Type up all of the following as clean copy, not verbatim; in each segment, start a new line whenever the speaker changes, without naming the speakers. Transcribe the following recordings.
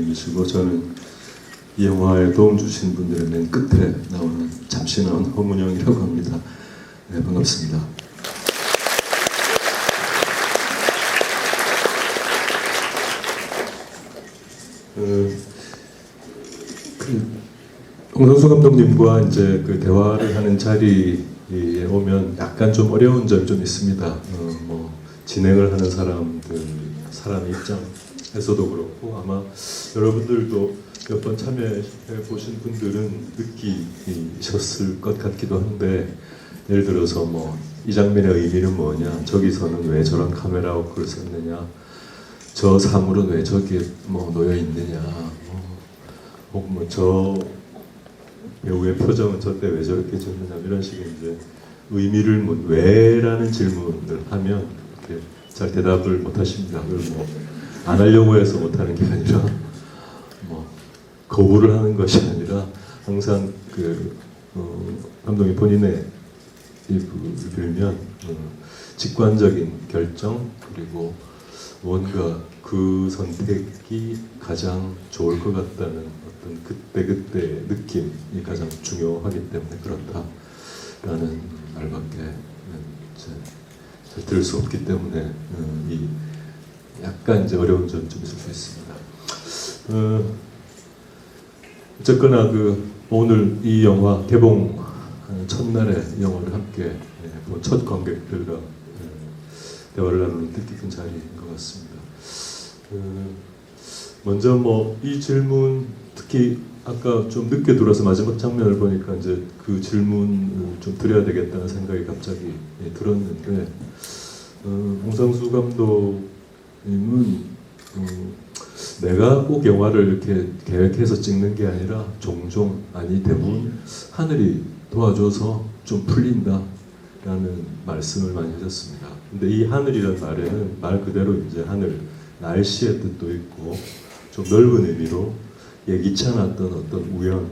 감독님이시고 저는 이 영화에 도움 주신 분들의 맨 끝에 나오는 잠시 나온 허문영이라고 합니다. 네, 반갑습니다. 홍상수 감독님과 이제 그 대화를 하는 자리에 오면 약간 좀 어려운 점이 좀 있습니다. 뭐 진행을 하는 사람의 입장에서도 그렇고 아마 여러분들도 몇 번 참여해 보신 분들은 느끼셨을 것 같기도 한데, 예를 들어서 뭐 이 장면의 의미는 뭐냐, 저기서는 왜 저런 카메라 워크를 썼느냐, 저 사물은 왜 저기에 뭐 놓여 있느냐, 혹은 뭐 저 배우의 표정은 저때 왜 저렇게 짓느냐, 이런 식의 이제 의미를 왜라는 질문을 하면 이렇게 잘 대답을 못 하십니다. 그걸 뭐 안 하려고 해서 못 하는 게 아니라 뭐 거부를 하는 것이 아니라 항상 감독이 본인의 입을 빌면 직관적인 결정, 그리고 뭔가 그 선택이 가장 좋을 것 같다는 어떤 그때그때 느낌이 가장 중요하기 때문에 그렇다라는 말밖에 잘 들을 수 없기 때문에 이 약간 이제 어려운 점이 좀 있을 수 있습니다. 어쨌거나 오늘 이 영화 개봉 첫날에 영화를 함께 본 첫 관객들과 대화를 나누는 뜻깊은 자리인 것 같습니다. 먼저 뭐 이 질문, 특히 아까 좀 늦게 들어서 마지막 장면을 보니까 이제 그 질문을 좀 드려야 되겠다는 생각이 갑자기 들었는데, 홍상수 감독님은 내가 꼭 영화를 이렇게 계획해서 찍는 게 아니라 종종, 아니 대부분 하늘이 도와줘서 좀 풀린다 라는 말씀을 많이 하셨습니다. 근데 이 하늘이라는 말에는 말 그대로 이제 하늘, 날씨의 뜻도 있고 좀 넓은 의미로 예기치 않았던 어떤 우연,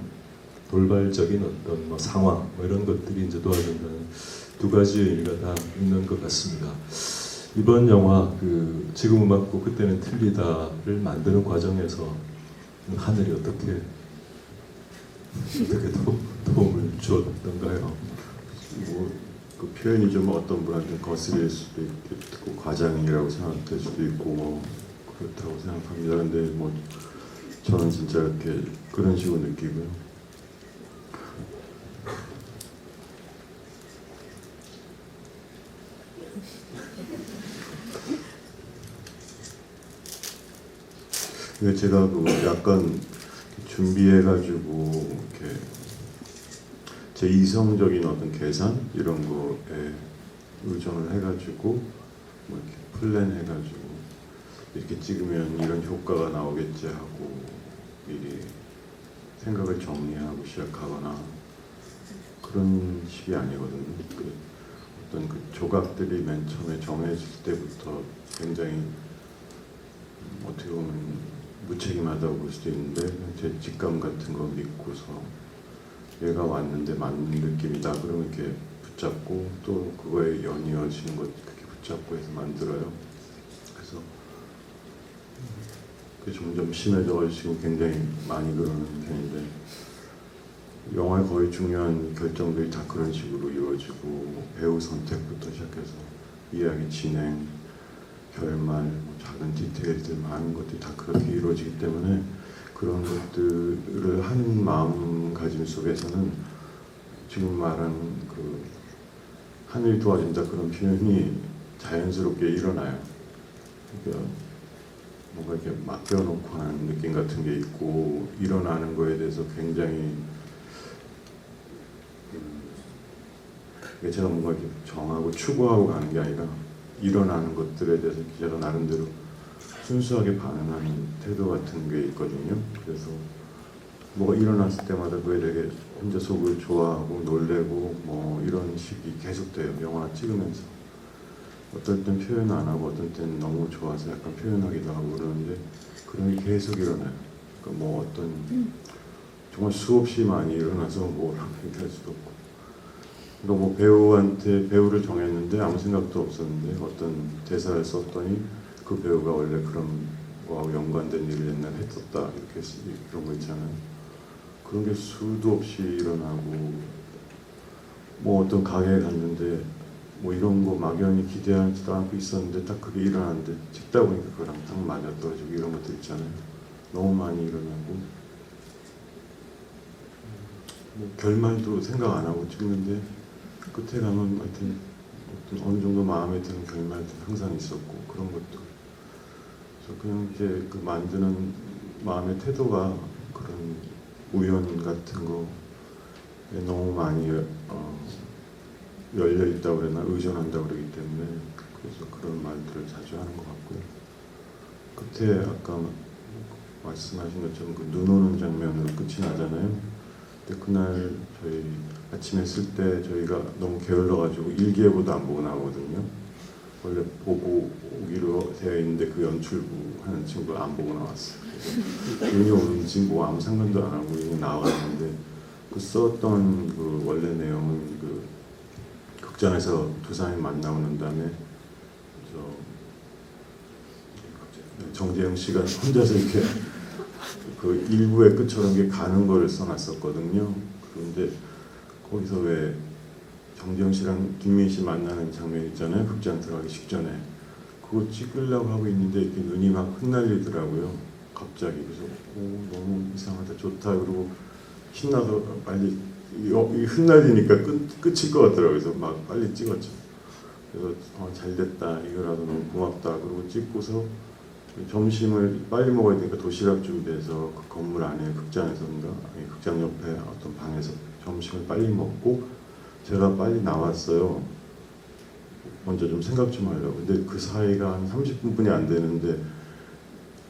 돌발적인 어떤 뭐 상황, 뭐 이런 것들이 이제 도와준다는 두 가지 의미가 다 있는 것 같습니다. 이번 영화 지금은 맞고 그때는 틀리다를 만드는 과정에서 하늘이 어떻게 도움을 주었던가요?
뭐 그 표현이 좀 어떤 분한테 거슬릴 수도 있고 과장이라고 생각될 수도 있고 뭐 그렇다고 생각합니다. 근데 뭐 저는 진짜 이렇게 그런 식으로 느끼고요. 제가 약간 준비해가지고 이렇게 제 이성적인 어떤 계산 이런 거에 의존을 해가지고 뭐 이렇게 플랜해가지고 이렇게 찍으면 이런 효과가 나오겠지 하고 미리 생각을 정리하고 시작하거나 그런 식이 아니거든요. 어떤 조각들이 맨 처음에 정해질 때부터 굉장히 어떻게 보면 무책임하다고 볼 수도 있는데 제 직감 같은 거 믿고서 얘가 왔는데 맞는 느낌이다 그러면 이렇게 붙잡고 또 그거에 연이어지는 것 그렇게 붙잡고 해서 만들어요. 그래서 그게 점점 심해져 지금 굉장히 많이 그러는 편인데, 영화의 거의 중요한 결정들이 다 그런 식으로 이루어지고 배우 선택부터 시작해서 이야기 진행, 결말, 작은 디테일들 많은 것들이 다 그렇게 이루어지기 때문에 그런 것들을 하는 마음가짐 속에서는 지금 말한 하늘이 도와준다 그런 표현이 자연스럽게 일어나요. 그러니까 뭔가 이렇게 맡겨놓고 하는 느낌 같은 게 있고 일어나는 거에 대해서 굉장히 제가 뭔가 이렇게 정하고 추구하고 가는 게 아니라 일어나는 것들에 대해서 제가 나름대로 순수하게 반응하는 태도 같은 게 있거든요. 그래서 뭐가 일어났을 때마다 그에 되게 혼자 속을 좋아하고 놀래고 뭐 이런 식이 계속돼요. 영화 찍으면서 어떨 땐 표현 안 하고 어떨 땐 너무 좋아서 약간 표현하기도 하고 그러는데 그런 게 계속 일어나요. 그러니까 뭐 어떤 정말 수없이 많이 일어나서 뭐라고 얘기할 수도 없고, 그러니까 뭐 배우를 정했는데 아무 생각도 없었는데 어떤 대사를 썼더니 그 배우가 원래 그런 연관된 일을 옛날에 했었다 이렇게 그런 거 있잖아요. 그런 게 수도 없이 일어나고 뭐 어떤 가게에 갔는데 뭐 이런 거 막연히 기대하지도 않고 있었는데 딱 그게 일어났는데 찍다 보니까 그거랑 딱 맞아떨어지고 이런 것들 있잖아요. 너무 많이 일어나고 뭐 결말도 생각 안 하고 찍는데 끝에 가면 하여튼 어느 정도 마음에 드는 결말도 항상 있었고 그런 것도 그래서 그냥 이제 그 만드는 마음의 태도가 그런 우연 같은 거에 너무 많이 열려 있다고 그러나 의존한다고 그러기 때문에 그래서 그런 말들을 자주 하는 것 같고요. 끝에 아까 말씀하신 것처럼 그 눈 오는 장면으로 끝이 나잖아요. 근데 그날 저희 아침에 쓸 때 저희가 너무 게을러가지고 일기예보도 안 보고 나오거든요. 원래 보고 오기로 되어 있는데 그 연출부 하는 친구가 안 보고 나왔어요. 눈이 오는지 뭐 아무 상관도 안 하고 그냥 나왔는데 그 썼던 그 원래 내용은 그 극장에서 두 사람이 만나고 다음에 정재영 씨가 혼자서 이렇게 그 일부의 끝처럼 이게 가는 거를 써놨었거든요. 그런데 거기서 왜 정재영 씨랑 김민 씨 만나는 장면 있잖아요. 극장 들어가기 직전에 그거 찍으려고 하고 있는데 이렇게 눈이 막 흩날리더라고요. 갑자기 그래서 너무 이상하다 좋다 그러고 신나서 빨리 이 흩날리니까 끝일 것 같더라고요. 그래서 막 빨리 찍었죠. 그래서 잘 됐다 이거라도 너무 고맙다 그러고 찍고서 점심을 빨리 먹어야 되니까 도시락 준비해서 그 건물 안에 극장에서인가 아니 극장 옆에 어떤 방에서 점심을 빨리 먹고 제가 빨리 나왔어요. 먼저 좀 생각 좀 하려고. 근데 그 사이가 한 30분뿐이 안 되는데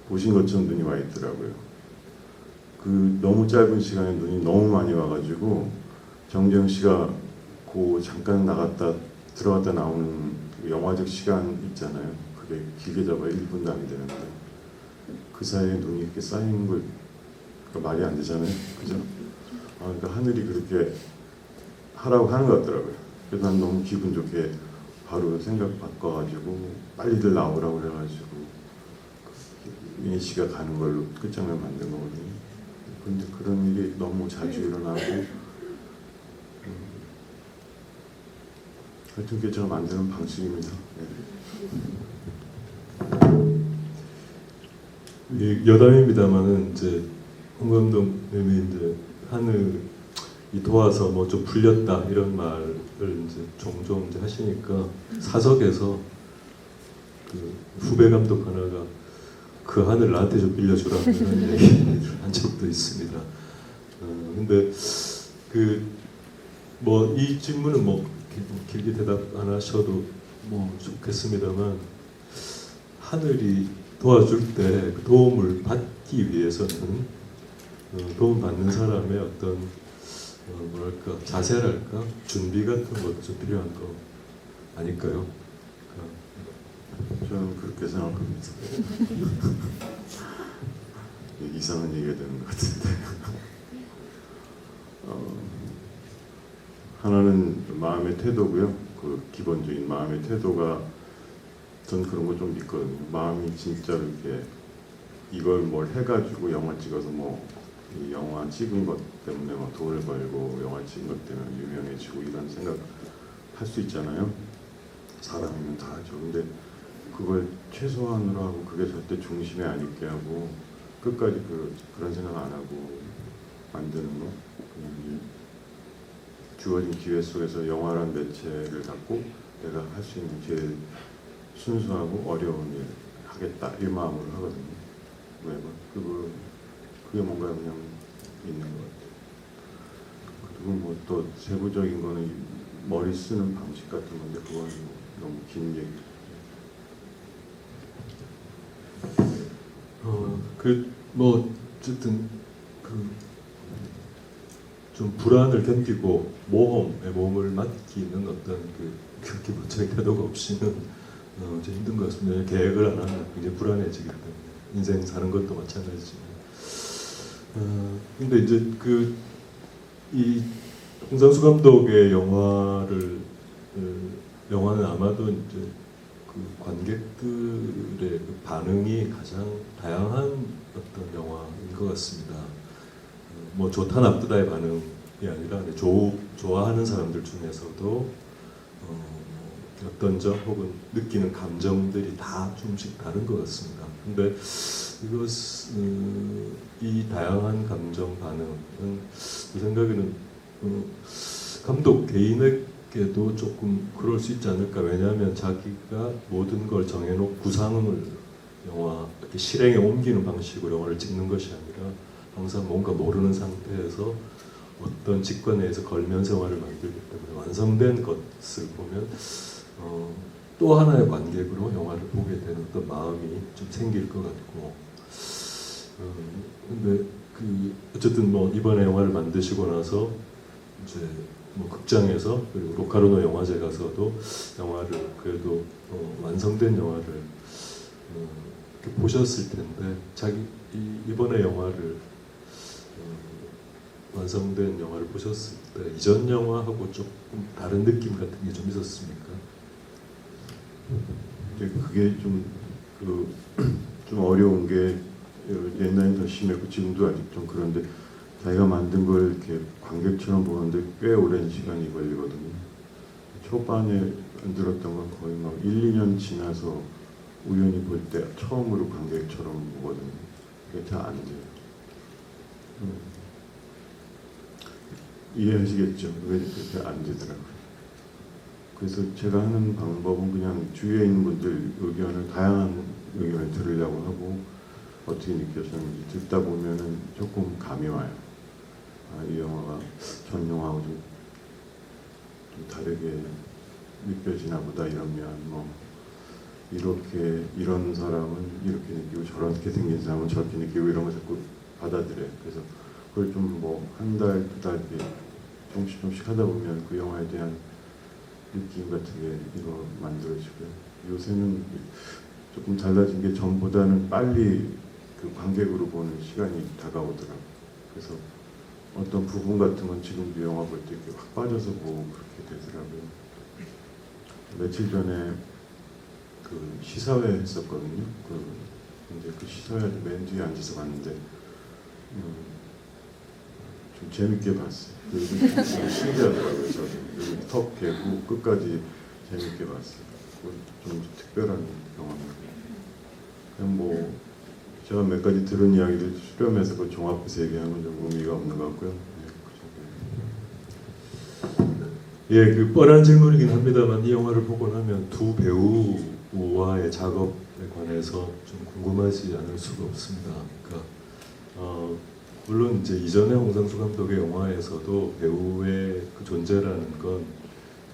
보신 것처럼 눈이 와 있더라고요. 그 너무 짧은 시간에 눈이 너무 많이 와가지고 정재영 씨가 그 잠깐 나갔다 들어갔다 나오는 그 영화적 시간 있잖아요. 그게 길게 잡아야 1분도 안 되는데 그 사이에 눈이 이렇게 쌓이는 걸 그러니까 말이 안 되잖아요. 그죠? 그러니까 하늘이 그렇게 하라고 하는 것 같더라고요. 그래서 난 너무 기분 좋게 바로 생각 바꿔가지고 빨리들 나오라고 그래가지고 민희 씨가 가는 걸로 끝장을 만든 거거든요. 근데 그런 일이 너무 자주 일어나고 하여튼 그게 제가 만드는 방식입니다. 네.
여담입니다만은 이제 홍 감독님이 이제 하늘이 도와서 뭐 좀 풀렸다 이런 말을 이제 종종 이제 하시니까 사석에서 그 후배 감독 하나가 그 하늘 나한테 좀 빌려주라 이런 얘기를 한 적도 있습니다. 근데 그 뭐 이 질문은 뭐 길게 대답 안 하셔도 뭐 좋겠습니다만 하늘이 도와줄 때 그 도움을 받기 위해서는 도움 받는 사람의 어떤 뭐랄까 자세랄까 준비 같은 것도 좀 필요한 거 아닐까요?
저는 그렇게 생각합니다. 이상한 얘기가 되는 것 같은데 하나는 마음의 태도고요. 그 기본적인 마음의 태도가 전 그런 거 좀 믿거든요. 마음이 진짜로 이렇게 이걸 뭘 해가지고 영화 찍어서 뭐 이 영화 찍은 것 때문에 막 돈을 벌고 영화 찍은 것 때문에 유명해지고 이런 생각 할 수 있잖아요. 사람이면 다 하죠. 근데 그걸 최소한으로 하고 그게 절대 중심에 안 있게 하고 끝까지 그런 생각 안 하고 만드는 거 그냥 주어진 기회 속에서 영화란 매체를 갖고 내가 할 수 있는 제일 순수하고 어려운 일 하겠다 이 마음으로 하거든요. 매번 그게 뭔가 그냥 있는 것 같아요. 그리고 뭐 또 세부적인 거는 머리 쓰는 방식 같은 건데 그건 뭐 너무 긴 얘기.
뭐 어쨌든 좀 불안을 견디고 모험에 몸을 맡기는 어떤 그 기본적인 태도가 없이는 좀 힘든 것 같습니다. 계획을 안 하면 굉장히 불안해지기 때문에 인생 사는 것도 마찬가지지만 근데 이제 이 홍상수 감독의 영화는 아마도 이제 그 관객들의 그 반응이 가장 다양한 어떤 영화인 것 같습니다. 뭐 좋다 나쁘다의 반응이 아니라 좋아하는 사람들 중에서도 어떤 점 혹은 느끼는 감정들이 다 조금씩 다른 것 같습니다. 근데 이 다양한 감정 반응은 제 생각에는 감독 개인에게도 조금 그럴 수 있지 않을까. 왜냐하면 자기가 모든 걸 정해놓고 구상을 이렇게 실행에 옮기는 방식으로 영화를 찍는 것이 아니라 항상 뭔가 모르는 상태에서 어떤 직관에서 걸면서 영화를 만들기 때문에 완성된 것을 보면 또 하나의 관객으로 영화를 보게 되는 어떤 마음이 좀 생길 것 같고, 근데 어쨌든 뭐 이번에 영화를 만드시고 나서 이제 뭐 극장에서 그리고 로카르노 영화제 가서도 영화를 그래도 완성된 영화를 이렇게 보셨을 텐데 이번에 영화를 완성된 영화를 보셨을 때 이전 영화하고 조금 다른 느낌 같은 게 좀 있었습니까?
근데 그게 좀 어려운 게 옛날엔 더 심했고 지금도 아직 좀 그런데 자기가 만든 걸 이렇게 관객처럼 보는데 꽤 오랜 시간이 걸리거든요. 초반에 만들었던 건 거의 막 1, 2년 지나서 우연히 볼 때 처음으로 관객처럼 보거든요. 그게 잘 안 돼요. 이해하시겠죠? 왜 그렇게 안 되더라고요. 그래서 제가 하는 방법은 그냥 주위에 있는 분들 의견을, 다양한 의견을 들으려고 하고 어떻게 느껴졌는지 듣다 보면은 조금 감이 와요. 이 영화가 전 영화하고 좀 다르게 느껴지나 보다. 이러면 뭐 이런 사람은 이렇게 느끼고 저렇게 생긴 사람은 저렇게 느끼고 이런 거 자꾸 받아들여요. 그래서 그걸 좀 뭐 한 달, 두 달 이렇게 조금씩 하다 보면 그 영화에 대한 느낌 같은 게 이거 만들어지고요. 요새는 조금 달라진 게 전보다는 빨리 그 관객으로 보는 시간이 다가오더라고요. 그래서 어떤 부분 같은 건 지금도 영화 볼 때 이렇게 확 빠져서 보고 그렇게 되더라고요. 며칠 전에 그 시사회 했었거든요. 이제 그 시사회 맨 뒤에 앉아서 봤는데 좀 재밌게 봤어요. 신기하더라고요. 저도 여기 턱 개고 끝까지 재밌게 봤어요. 좀 특별한 영화입니다. 그냥 뭐 제가 몇 가지 들은 이야기들 수렴해서 그걸 종합해서 얘기하는 건 좀 의미가 없는 것 같고요.
예, 뻔한 질문이긴 합니다만 이 영화를 보고 나면 두 배우와의 작업에 관해서 좀 궁금하지 않을 수가 없습니다. 그러니까 물론 이제 이전에 홍상수 감독의 영화에서도 배우의 그 존재라는 건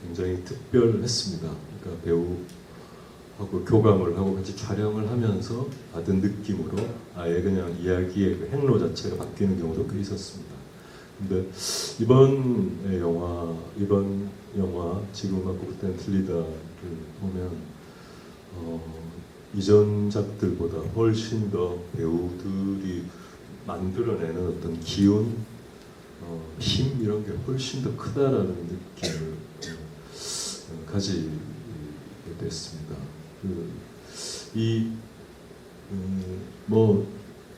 굉장히 특별했습니다. 그러니까 배우하고 교감을 하고 같이 촬영을 하면서 받은 느낌으로 아예 그냥 이야기의 그 행로 자체가 바뀌는 경우도 꽤 있었습니다. 근데 이번 영화 지금 갖고 볼 때는 틀리다를 보면 이전 작들보다 훨씬 더 배우들이 만들어내는 어떤 기운, 힘 이런 게 훨씬 더 크다라는 느낌을 가지게 됐습니다. 뭐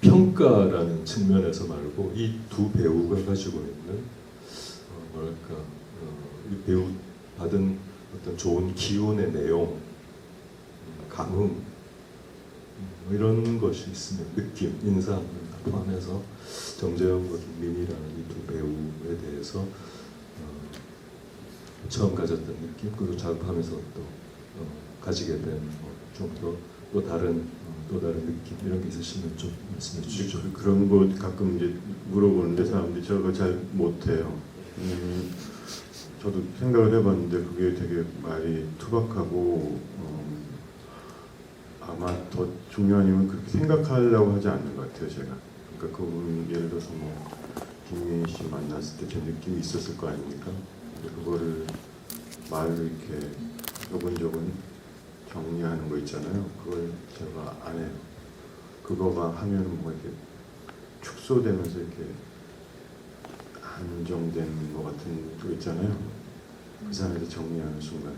평가라는 측면에서 말고 이 두 배우가 가지고 있는 이 배우 받은 어떤 좋은 기운의 내용, 감흥 이런 것이 있으면 느낌, 인상 포함해서 정재영과 김민희라는 이 두 배우에 대해서 처음 가졌던 느낌, 그리고 작업하면서 또 가지게 된 좀 또 다른 느낌 이런 게 있으시면 좀 말씀해 주시죠.
그런 거 가끔 이제 물어보는데 사람들이 저거 잘 못해요. 저도 생각을 해봤는데 그게 되게 말이 투박하고 아마 더 중요한 이유는 그렇게 생각하려고 하지 않는 것 같아요. 제가. 그러니까 그분 예를 들어서 뭐 김민희 씨 만났을 때 제 느낌이 있었을 거 아닙니까? 근데 그거를 말을 이렇게 조근조근 정리하는 거 있잖아요. 그걸 제가 안 해요. 그거가 하면 뭐 이렇게 축소되면서 이렇게 안정된 것 같은 거 있잖아요. 그 사람한테 정리하는 순간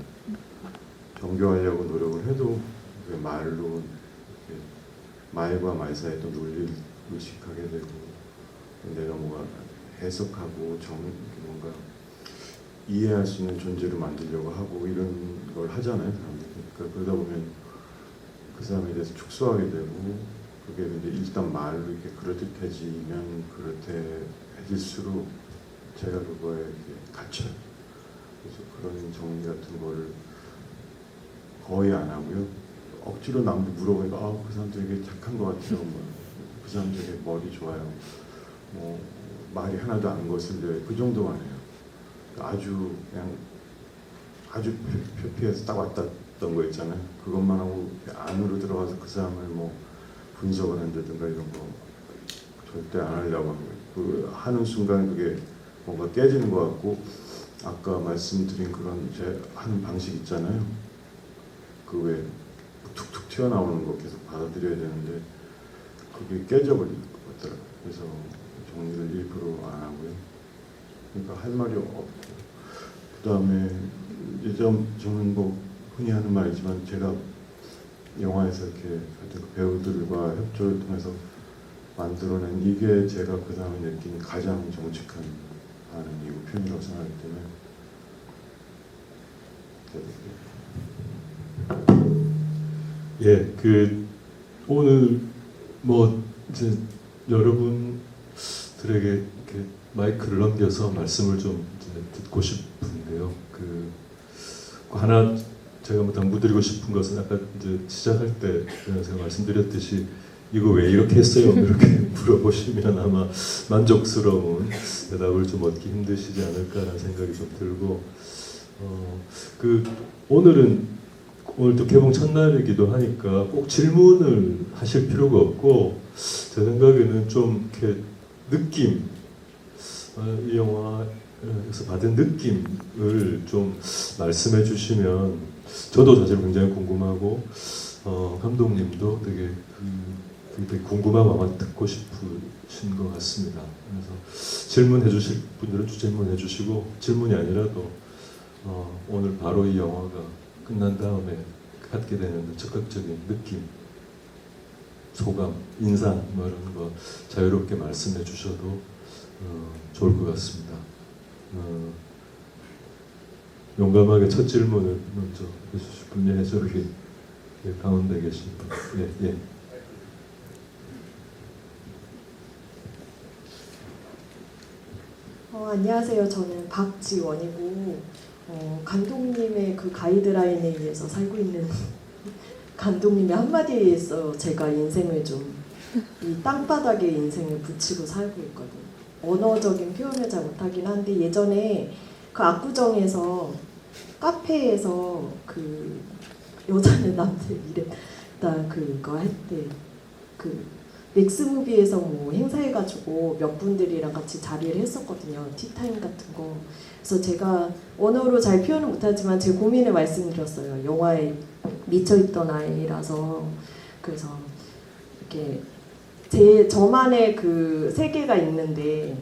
정교하려고 노력을 해도 그게 말로 이렇게 말과 말 사이에 또 논리를 의식하게 되고 내가 뭔가 해석하고 뭔가 이해할 수 있는 존재로 만들려고 하고 이런 걸 하잖아요, 사람들이. 그러니까 그러다 보면 그 사람에 대해서 축소하게 되고 그게 이제 일단 말로 이렇게 그럴듯해지면 그럴듯해질수록 제가 그거에 이렇게 갇혀요. 그래서 그런 정리 같은 거를 거의 안 하고요. 억지로 남들 물어보니까 그 사람 되게 착한 것 같아요. 그 사람 되게 머리 좋아요. 뭐 말이 하나도 안 거슬려요. 그 정도만 해요. 아주 그냥 아주 표피해서 딱 왔다던 거 있잖아요. 그것만 하고 안으로 들어가서 그 사람을 뭐 분석을 한다든가 이런 거 절대 안 하려고 하는 거예요. 그 하는 순간 그게 뭔가 깨지는 것 같고 아까 말씀드린 그런 제 하는 방식 있잖아요. 그 왜 툭툭 튀어나오는 거 계속 받아들여야 되는데 그게 깨져버릴 것 같더라고요. 그래서 정리를 일부러 안 하고요. 그러니까 할 말이 없고 그 다음에 이제 저는 뭐 흔히 하는 말이지만 제가 영화에서 이렇게 하여튼 그 배우들과 협조를 통해서 만들어낸 이게 제가 그 다음에 느낀 가장 정직한 반응이고 표현이라고 생각하기 때문에
예, 그 오늘 뭐 이제 여러분들에게 이렇게 마이크를 넘겨서 말씀을 좀 이제 듣고 싶은데요. 그 하나 제가 뭐 당부드리고 싶은 것은 아까 이제 시작할 때 제가 말씀드렸듯이 이거 왜 이렇게 했어요? 이렇게 물어보시면 아마 만족스러운 대답을 좀 얻기 힘드시지 않을까라는 생각이 좀 들고 그 오늘 또 개봉 첫날이기도 하니까 꼭 질문을 하실 필요가 없고 제 생각에는 좀 이렇게 느낌 이 영화에서 받은 느낌을 좀 말씀해 주시면 저도 사실 굉장히 궁금하고 감독님도 되게 궁금하고 아마 듣고 싶으신 것 같습니다. 그래서 질문해 주실 분들은 질문해 주시고 질문이 아니라도 오늘 바로 이 영화가 끝난 다음에 갖게 되는 적극적인 느낌, 소감, 인상 뭐 이런 거 자유롭게 말씀해 주셔도 좋을 것 같습니다. 용감하게 첫 질문을 먼저 해주실 분이 저기 가운데 계신 분. 예.
안녕하세요. 저는 박지원이고 감독님의 그 가이드라인에 의해서 살고 있는 감독님의 한마디에 의해서 제가 인생을 좀 이 땅바닥에 인생을 붙이고 살고 있거든요. 언어적인 표현을 잘 못하긴 한데 예전에 그 압구정에서 카페에서 그 여자는 남들 이랬다 그거 할 때 그 맥스무비에서 뭐 행사해가지고 몇 분들이랑 같이 자리를 했었거든요. 티타임 같은 거. 그래서 제가 언어로 잘 표현은 못하지만 제 고민을 말씀드렸어요. 영화에 미쳐있던 아이라서. 그래서 이렇게 저만의 그 세계가 있는데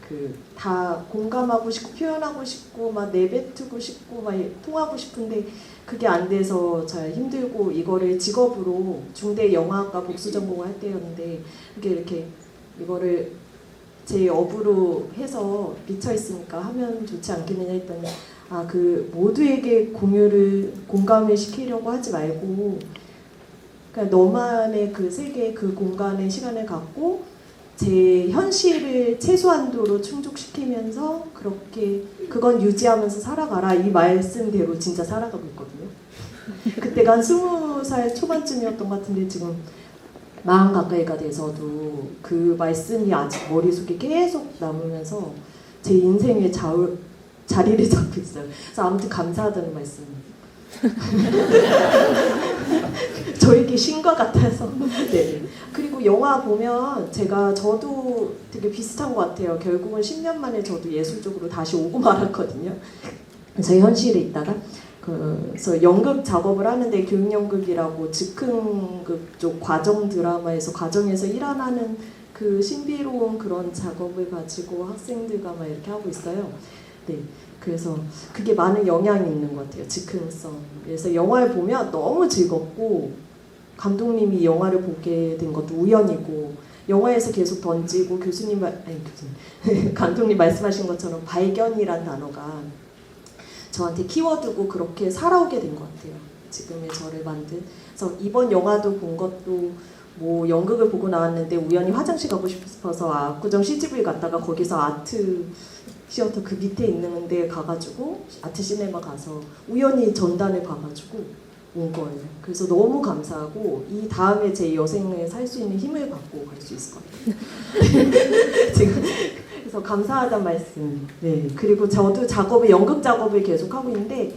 그 다 공감하고 싶고 표현하고 싶고 막 내뱉고 싶고 막 통하고 싶은데 그게 안 돼서 잘 힘들고 이거를 직업으로 중대 영화과 복수 전공을 할 때였는데 이렇게 이거를 제 업으로 해서 미쳐 있으니까 하면 좋지 않겠느냐 했더니 그 모두에게 공감을 시키려고 하지 말고 그러니까 너만의 그 세계 그 공간에 시간을 갖고 제 현실을 최소한도로 충족시키면서 그렇게 그건 유지하면서 살아가라 이 말씀대로 진짜 살아가고 있거든요. 그때가 한 20살 초반쯤이었던 것 같은데 지금 40 가까이가 돼서도 그 말씀이 아직 머릿속에 계속 남으면서 제 인생의 자리를 잡고 있어요. 그래서 아무튼 감사하다는 말씀 저에게 신과 같아서 네. 그리고 영화 보면 저도 되게 비슷한 것 같아요. 결국은 10년 만에 저도 예술적으로 다시 오고 말았거든요. 저 현실에 있다가 그래서 연극 작업을 하는데 교육연극이라고 즉흥극 쪽 과정에서 일어나는 그 신비로운 그런 작업을 가지고 학생들과 막 이렇게 하고 있어요. 네. 그래서 그게 많은 영향이 있는 것 같아요. 즉흥성. 그래서 영화를 보면 너무 즐겁고 감독님이 영화를 보게 된 것도 우연이고 영화에서 계속 던지고 감독님 말씀하신 것처럼 발견이란 단어가 저한테 키워드고 그렇게 살아오게 된 것 같아요. 지금의 저를 만든. 그래서 이번 영화도 본 것도 뭐 연극을 보고 나왔는데 우연히 화장실 가고 싶어서 압구정 CGV 갔다가 거기서 아트 시어터 그 밑에 있는 데 가가지고 아트 시네마 가서 우연히 전단을 봐가지고 온 거예요. 그래서 너무 감사하고 이 다음에 제 여생을 살 수 있는 힘을 받고 갈 수 있을 것 같아요. 지금 그래서 감사하다는 말씀. 네. 그리고 저도 연극 작업을 계속 하고 있는데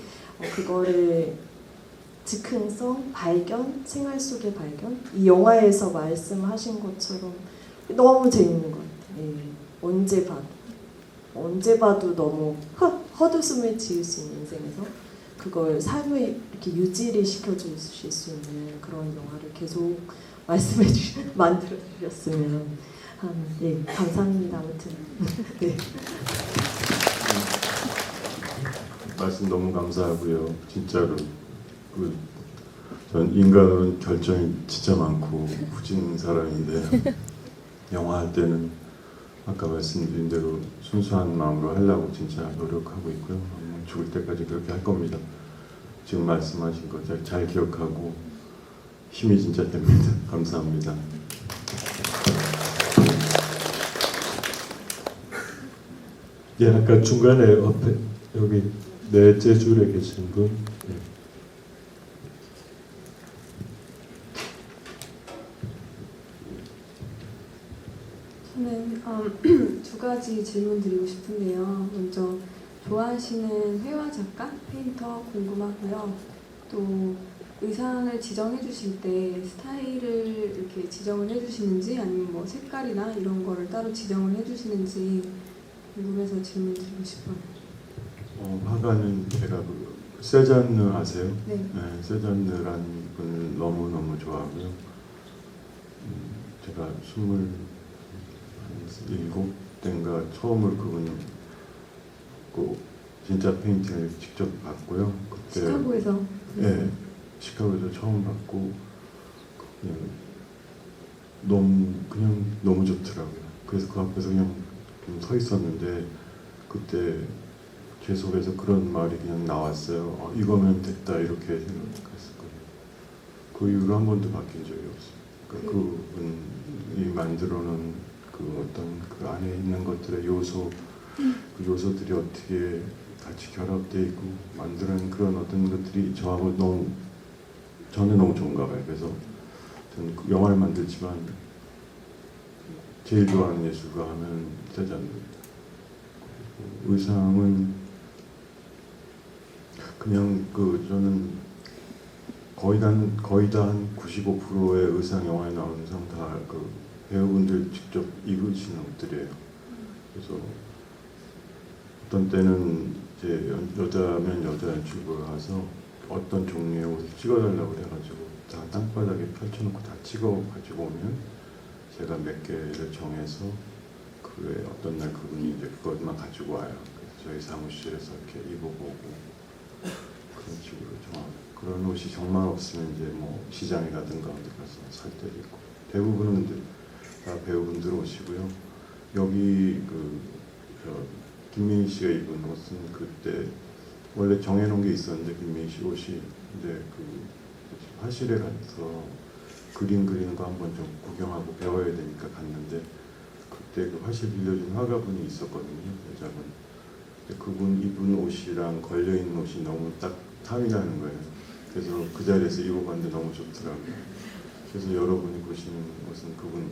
그거를 즉흥성, 발견, 생활 속의 발견 이 영화에서 말씀하신 것처럼 너무 재밌는 것 같아요. 네. 언제 봐도 너무 헛웃음을 지을 수 있는 인생에서 그걸 삶을 이렇게 유지를 시켜주실 수 있는 그런 영화를 계속 만들어 주셨으면 네, 감사합니다. 아무튼 네.
말씀 너무 감사하고요. 진짜로 전 인간은 결정이 진짜 많고 후진 사람인데 영화 할 때는 아까 말씀드린 대로 순수한 마음으로 하려고 진짜 노력하고 있고요. 죽을 때까지 그렇게 할 겁니다. 지금 말씀하신 거 잘 기억하고 힘이 진짜 됩니다. 감사합니다.
예, 아까 중간에 옆에 여기 넷째 줄에 계신 분. 예.
저는 두 가지 질문 드리고 싶은데요. 먼저 좋아하시는 회화 작가, 페인터 궁금하고요. 또 의상을 지정해 주실 때 스타일을 이렇게 지정을 해 주시는지 아니면 뭐 색깔이나 이런 거를 따로 지정을 해 주시는지 궁금해서 질문 드리고 싶어요.
화가는 제가 세잔느 아세요?
네.
네, 세잔느라는 분을 너무너무 좋아하고요. 제가 27대인가 처음으로 그분 진짜 페인팅을 직접 봤고요. 그때
시카고에서.
네, 시카고에서 처음 봤고 그냥 너무 좋더라고요. 그래서 그 앞에서 그냥 좀 서 있었는데 그때 제 속에서 그런 말이 그냥 나왔어요. 이거면 됐다 이렇게 생각했을 거예요. 그 이후로 한 번도 바뀐 적이 없어요. 그러니까 그분이 만들어놓은 그 어떤 그 안에 있는 것들의 그 요소들이 어떻게 같이 결합되어 있고 만드는 그런 어떤 것들이 저는 너무 좋은가 봐요. 그래서 저는 그 영화를 만들지만 제일 좋아하는 예술가 하면 세잔느입니다. 의상은 그냥 저는 거의 다 한 95%의 의상 영화에 나오는 의상 다 배우분들 직접 입으시는 옷들이에요. 그래서 어떤 때는 이제 여자면 여자 연출부를 가서 어떤 종류의 옷을 찍어달라고 해가지고 다 땅바닥에 펼쳐놓고 다 찍어가지고 오면 제가 몇 개를 정해서 그 외에 어떤 날 그분이 이제 그것만 가지고 와요. 그래서 저희 사무실에서 이렇게 입어보고 그런 식으로 정합니다. 그런 옷이 정말 없으면 이제 뭐 시장에 가든가 어디 가서 살 때도 있고 대부분은 근데 다 배우분들 옷이고요. 여기 김민희 씨가 입은 옷은 그때 원래 정해놓은 게 있었는데 김민희 씨 옷이 근데 화실에 가서 그림 그리는 거 한번 좀 구경하고 배워야 되니까 갔는데 그때 그 화실 빌려준 화가분이 있었거든요. 여자분. 근데 그분 입은 옷이랑 걸려있는 옷이 너무 딱 탐이 나는 거예요. 그래서 그 자리에서 입어봤는데 너무 좋더라고요. 그래서 여러분이 보시는 옷은 그분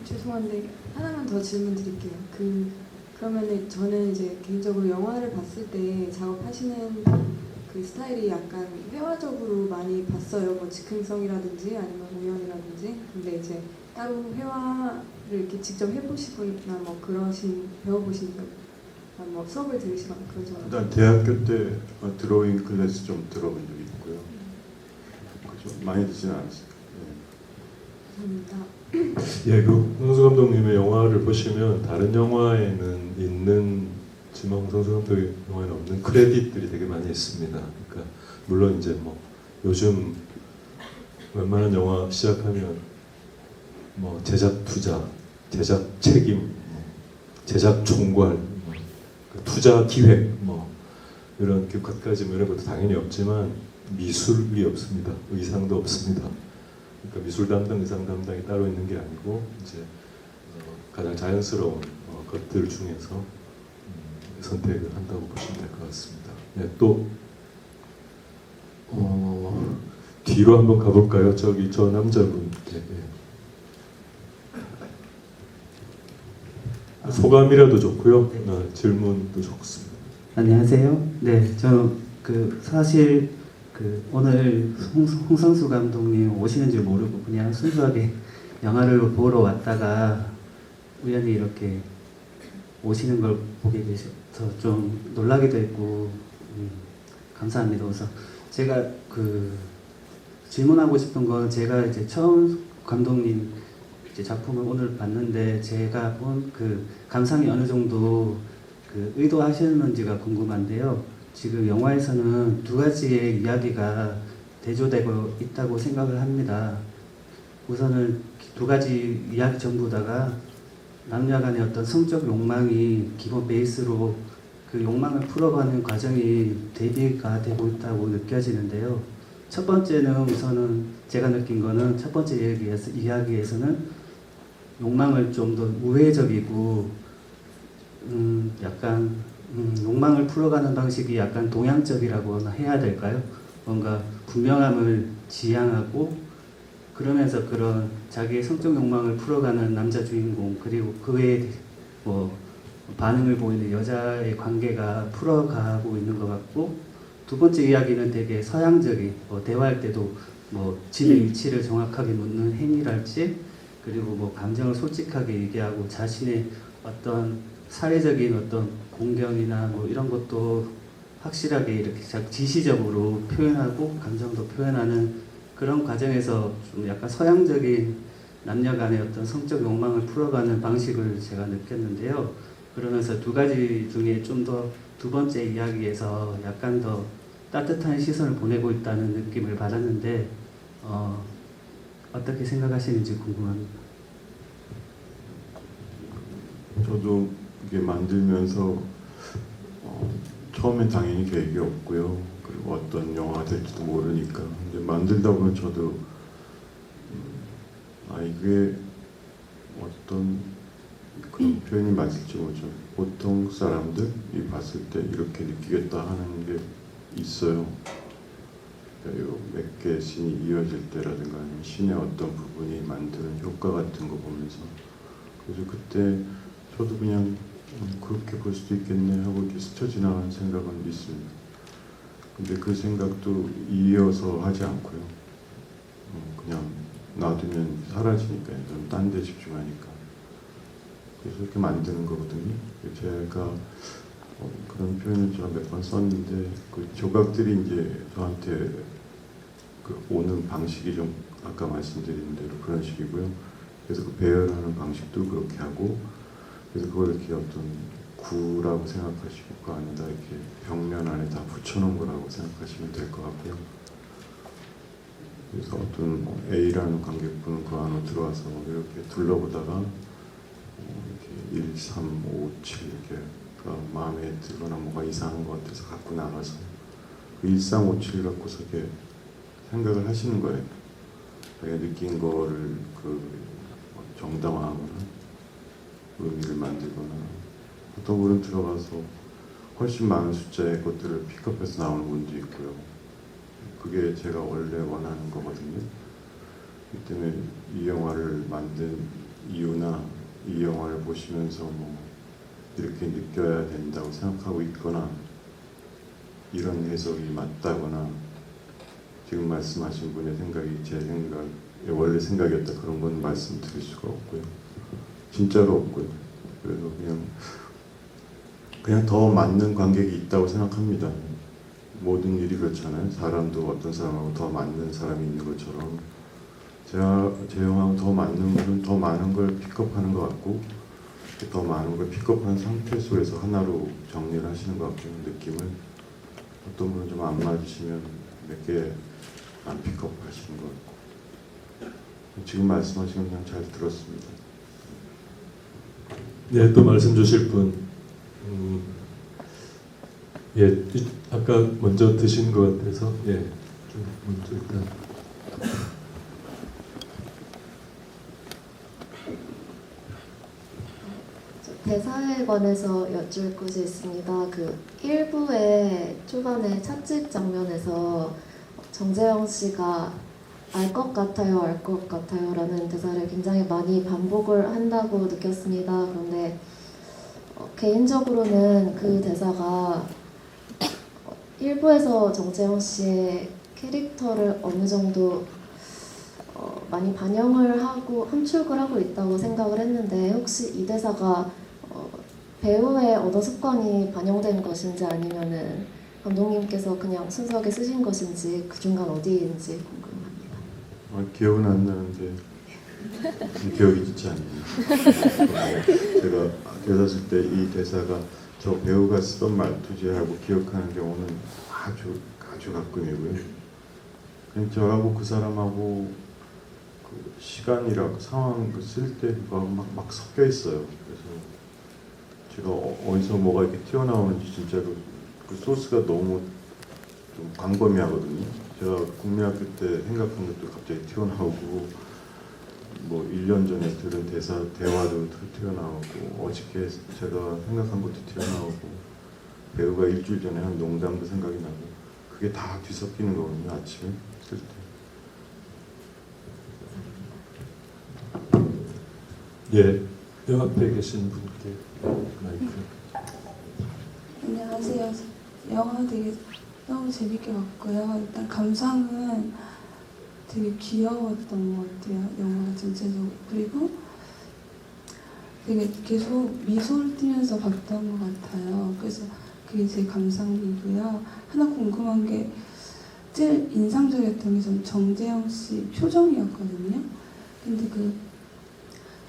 죄송한데 하나만 더 질문 드릴게요. 그러면은 저는 이제 개인적으로 영화를 봤을 때 작업하시는 그 스타일이 약간 회화적으로 많이 봤어요. 뭐 즉흥성이라든지 아니면 우연이라든지. 근데 이제 따로 회화를 이렇게 직접 해보시거나 뭐 배워보신 뭐 수업을 들으시거나 그러지 않아요?
일단 대학교 때 드로잉 클래스 좀 들어본 적이 있고요. 그죠? 많이 듣지는 않았어요.
감사합니다.
예, 그 홍수 감독님의 영화를 보시면 다른 영화에는 있는 지금 홍성수 감독의 영화에는 없는 크레딧들이 되게 많이 있습니다. 그러니까 물론 이제 뭐 요즘 웬만한 영화 시작하면 뭐 제작 투자, 제작 책임, 뭐 제작 총괄, 뭐 투자 기획, 뭐 이런 갖가지 뭐 이런 것도 당연히 없지만 미술이 없습니다. 의상도 없습니다. 그러니까 미술 담당, 의상 담당이 따로 있는 게 아니고 이제 가장 자연스러운 것들 중에서 선택을 한다고 보시면 될 것 같습니다. 네, 또 뒤로 한번 가볼까요? 저기 저 남자분. 네, 네. 소감이라도 좋고요. 질문도 좋습니다.
안녕하세요. 네, 저 사실 오늘 홍성수 감독님 오시는 줄 모르고 그냥 순수하게 영화를 보러 왔다가 우연히 이렇게 오시는 걸 보게 돼서 좀 놀라기도 했고 감사합니다. 그래서 제가 질문하고 싶은 건 제가 이제 처음 감독님 이제 작품을 오늘 봤는데 제가 본 감상이 어느 정도 의도하셨는지가 궁금한데요. 지금 영화에서는 두 가지의 이야기가 대조되고 있다고 생각을 합니다. 우선은 두 가지 이야기 전부 다가 남녀 간의 어떤 성적 욕망이 기본 베이스로 그 욕망을 풀어가는 과정이 대비가 되고 있다고 느껴지는데요. 첫 번째는 우선은 제가 느낀 거는 첫 번째 이야기에서는 욕망을 좀 더 우회적이고 약간 욕망을 풀어가는 방식이 약간 동양적이라고 해야 될까요? 뭔가 분명함을 지향하고 그러면서 그런 자기의 성적 욕망을 풀어가는 남자 주인공 그리고 그 외에 뭐 반응을 보이는 여자의 관계가 풀어가고 있는 것 같고 두 번째 이야기는 되게 서양적인 대화할 때도 뭐 진의 위치를 정확하게 묻는 행위랄지 그리고 뭐 감정을 솔직하게 얘기하고 자신의 어떤 사회적인 어떤 공경이나 뭐 이런 것도 확실하게 이렇게 지시적으로 표현하고 감정도 표현하는 그런 과정에서 좀 약간 서양적인 남녀 간의 어떤 성적 욕망을 풀어가는 방식을 제가 느꼈는데요. 그러면서 두 가지 중에 좀 더 두 번째 이야기에서 약간 더 따뜻한 시선을 보내고 있다는 느낌을 받았는데 어떻게 생각하시는지 궁금합니다.
저도 이게 만들면서 처음엔 당연히 계획이 없고요. 그리고 어떤 영화가 될지도 모르니까. 근데 만들다 보면 저도 이게 어떤 그런 표현이 맞을지 모르죠. 보통 사람들이 봤을 때 이렇게 느끼겠다 하는 게 있어요. 그러니까 몇 개 씬이 이어질 때라든가 아니면 씬의 어떤 부분이 만드는 효과 같은 거 보면서 그래서 그때 저도 그냥 그렇게 볼 수도 있겠네 하고 이렇게 스쳐 지나가는 생각은 있습니다. 근데 그 생각도 이어서 하지 않고요. 그냥 놔두면 사라지니까요. 좀 딴 데 집중하니까. 그래서 이렇게 만드는 거거든요. 제가 그런 표현을 제가 몇 번 썼는데 그 조각들이 이제 저한테 오는 방식이 좀 아까 말씀드린 대로 그런 식이고요. 그래서 그 배열하는 방식도 그렇게 하고 그래서 그걸 이렇게 어떤 구라고 생각하시고 그 안에다 이렇게 벽면 안에 다 붙여놓은 거라고 생각하시면 될 것 같고요. 그래서 어떤 A라는 관객분은 그 안으로 들어와서 이렇게 둘러보다가 이렇게 1, 3, 5, 7 이렇게 마음에 들거나 뭐가 이상한 것 같아서 갖고 나가서 그 1, 3, 5, 7 갖고서 이렇게 생각을 하시는 거예요. 자기가 느낀 거를 정당화하거나 의미를 만들거나 어떤 분은 들어가서 훨씬 많은 숫자의 것들을 픽업해서 나오는 분도 있고요. 그게 제가 원래 원하는 거거든요. 그 때문에 이 영화를 만든 이유나 이 영화를 보시면서 뭐 이렇게 느껴야 된다고 생각하고 있거나 이런 해석이 맞다거나 지금 말씀하신 분의 생각이 제 생각의 원래 생각이었다 그런 건 말씀드릴 수가 없고요. 진짜로 없고요. 그래서 그냥 더 맞는 관객이 있다고 생각합니다. 모든 일이 그렇잖아요. 사람도 어떤 사람하고 더 맞는 사람이 있는 것처럼 제 영화하고 더 맞는 분은 더 많은 걸 픽업하는 것 같고 더 많은 걸 픽업한 상태 속에서 하나로 정리를 하시는 것 같고요. 느낌을 어떤 분은 좀 안 맞으시면 몇 개 안 픽업하시는 것 같고 지금 말씀하신 건 그냥 잘 들었습니다.
네, 또 말씀 주실 분. 예, 아까 먼저 드신 것 같아서 예, 좀 먼저 일단.
대사에 관해서 여쭐 것이 있습니다. 그 1부의 초반에 찻집 장면에서 정재영 씨가 알 것 같아요, 알 것 같아요 라는 대사를 굉장히 많이 반복을 한다고 느꼈습니다. 그런데 개인적으로는 그 대사가 1부에서 정재영 씨의 캐릭터를 어느 정도 많이 반영을 하고 함축을 하고 있다고 생각을 했는데 혹시 이 대사가 배우의 언어 습관이 반영된 것인지 아니면은 감독님께서 그냥 순수하게 쓰신 것인지 그 중간 어디인지 궁금합니다.
기억은 안 나는데 기억이 좋지 않네요. 제가 대사 쓸 때 이 대사가 저 배우가 쓰던 말투지하고 기억하는 경우는 아주 가끔이고요. 그냥 저하고 그 사람하고 그 시간이랑 상황 쓸 때 막 섞여 있어요. 그래서 제가 어디서 뭐가 이렇게 튀어나오는지 진짜로 그 소스가 너무 좀 광범위하거든요. 제가 국민학교 때 생각한 것도 갑자기 튀어나오고 뭐 1년 전에 들은 대화도 튀어나오고 어저께 제가 생각한 것도 튀어나오고 배우가 일주일 전에 한 농담도 생각이 나고 그게 다 뒤섞이는 거거든요. 아침에 쓸 때.
예, 여 앞에 계신 분께 마이크.
안녕하세요. 영화 되게 너무 재밌게 봤고요. 일단 감상은 되게 귀여웠던 것 같아요. 영화가 전체적으로. 그리고 되게 계속 미소를 띠면서 봤던 것 같아요. 그래서 그게 제 감상이고요. 하나 궁금한 게 제일 인상적이었던 게 전 정재영 씨 표정이었거든요. 근데 그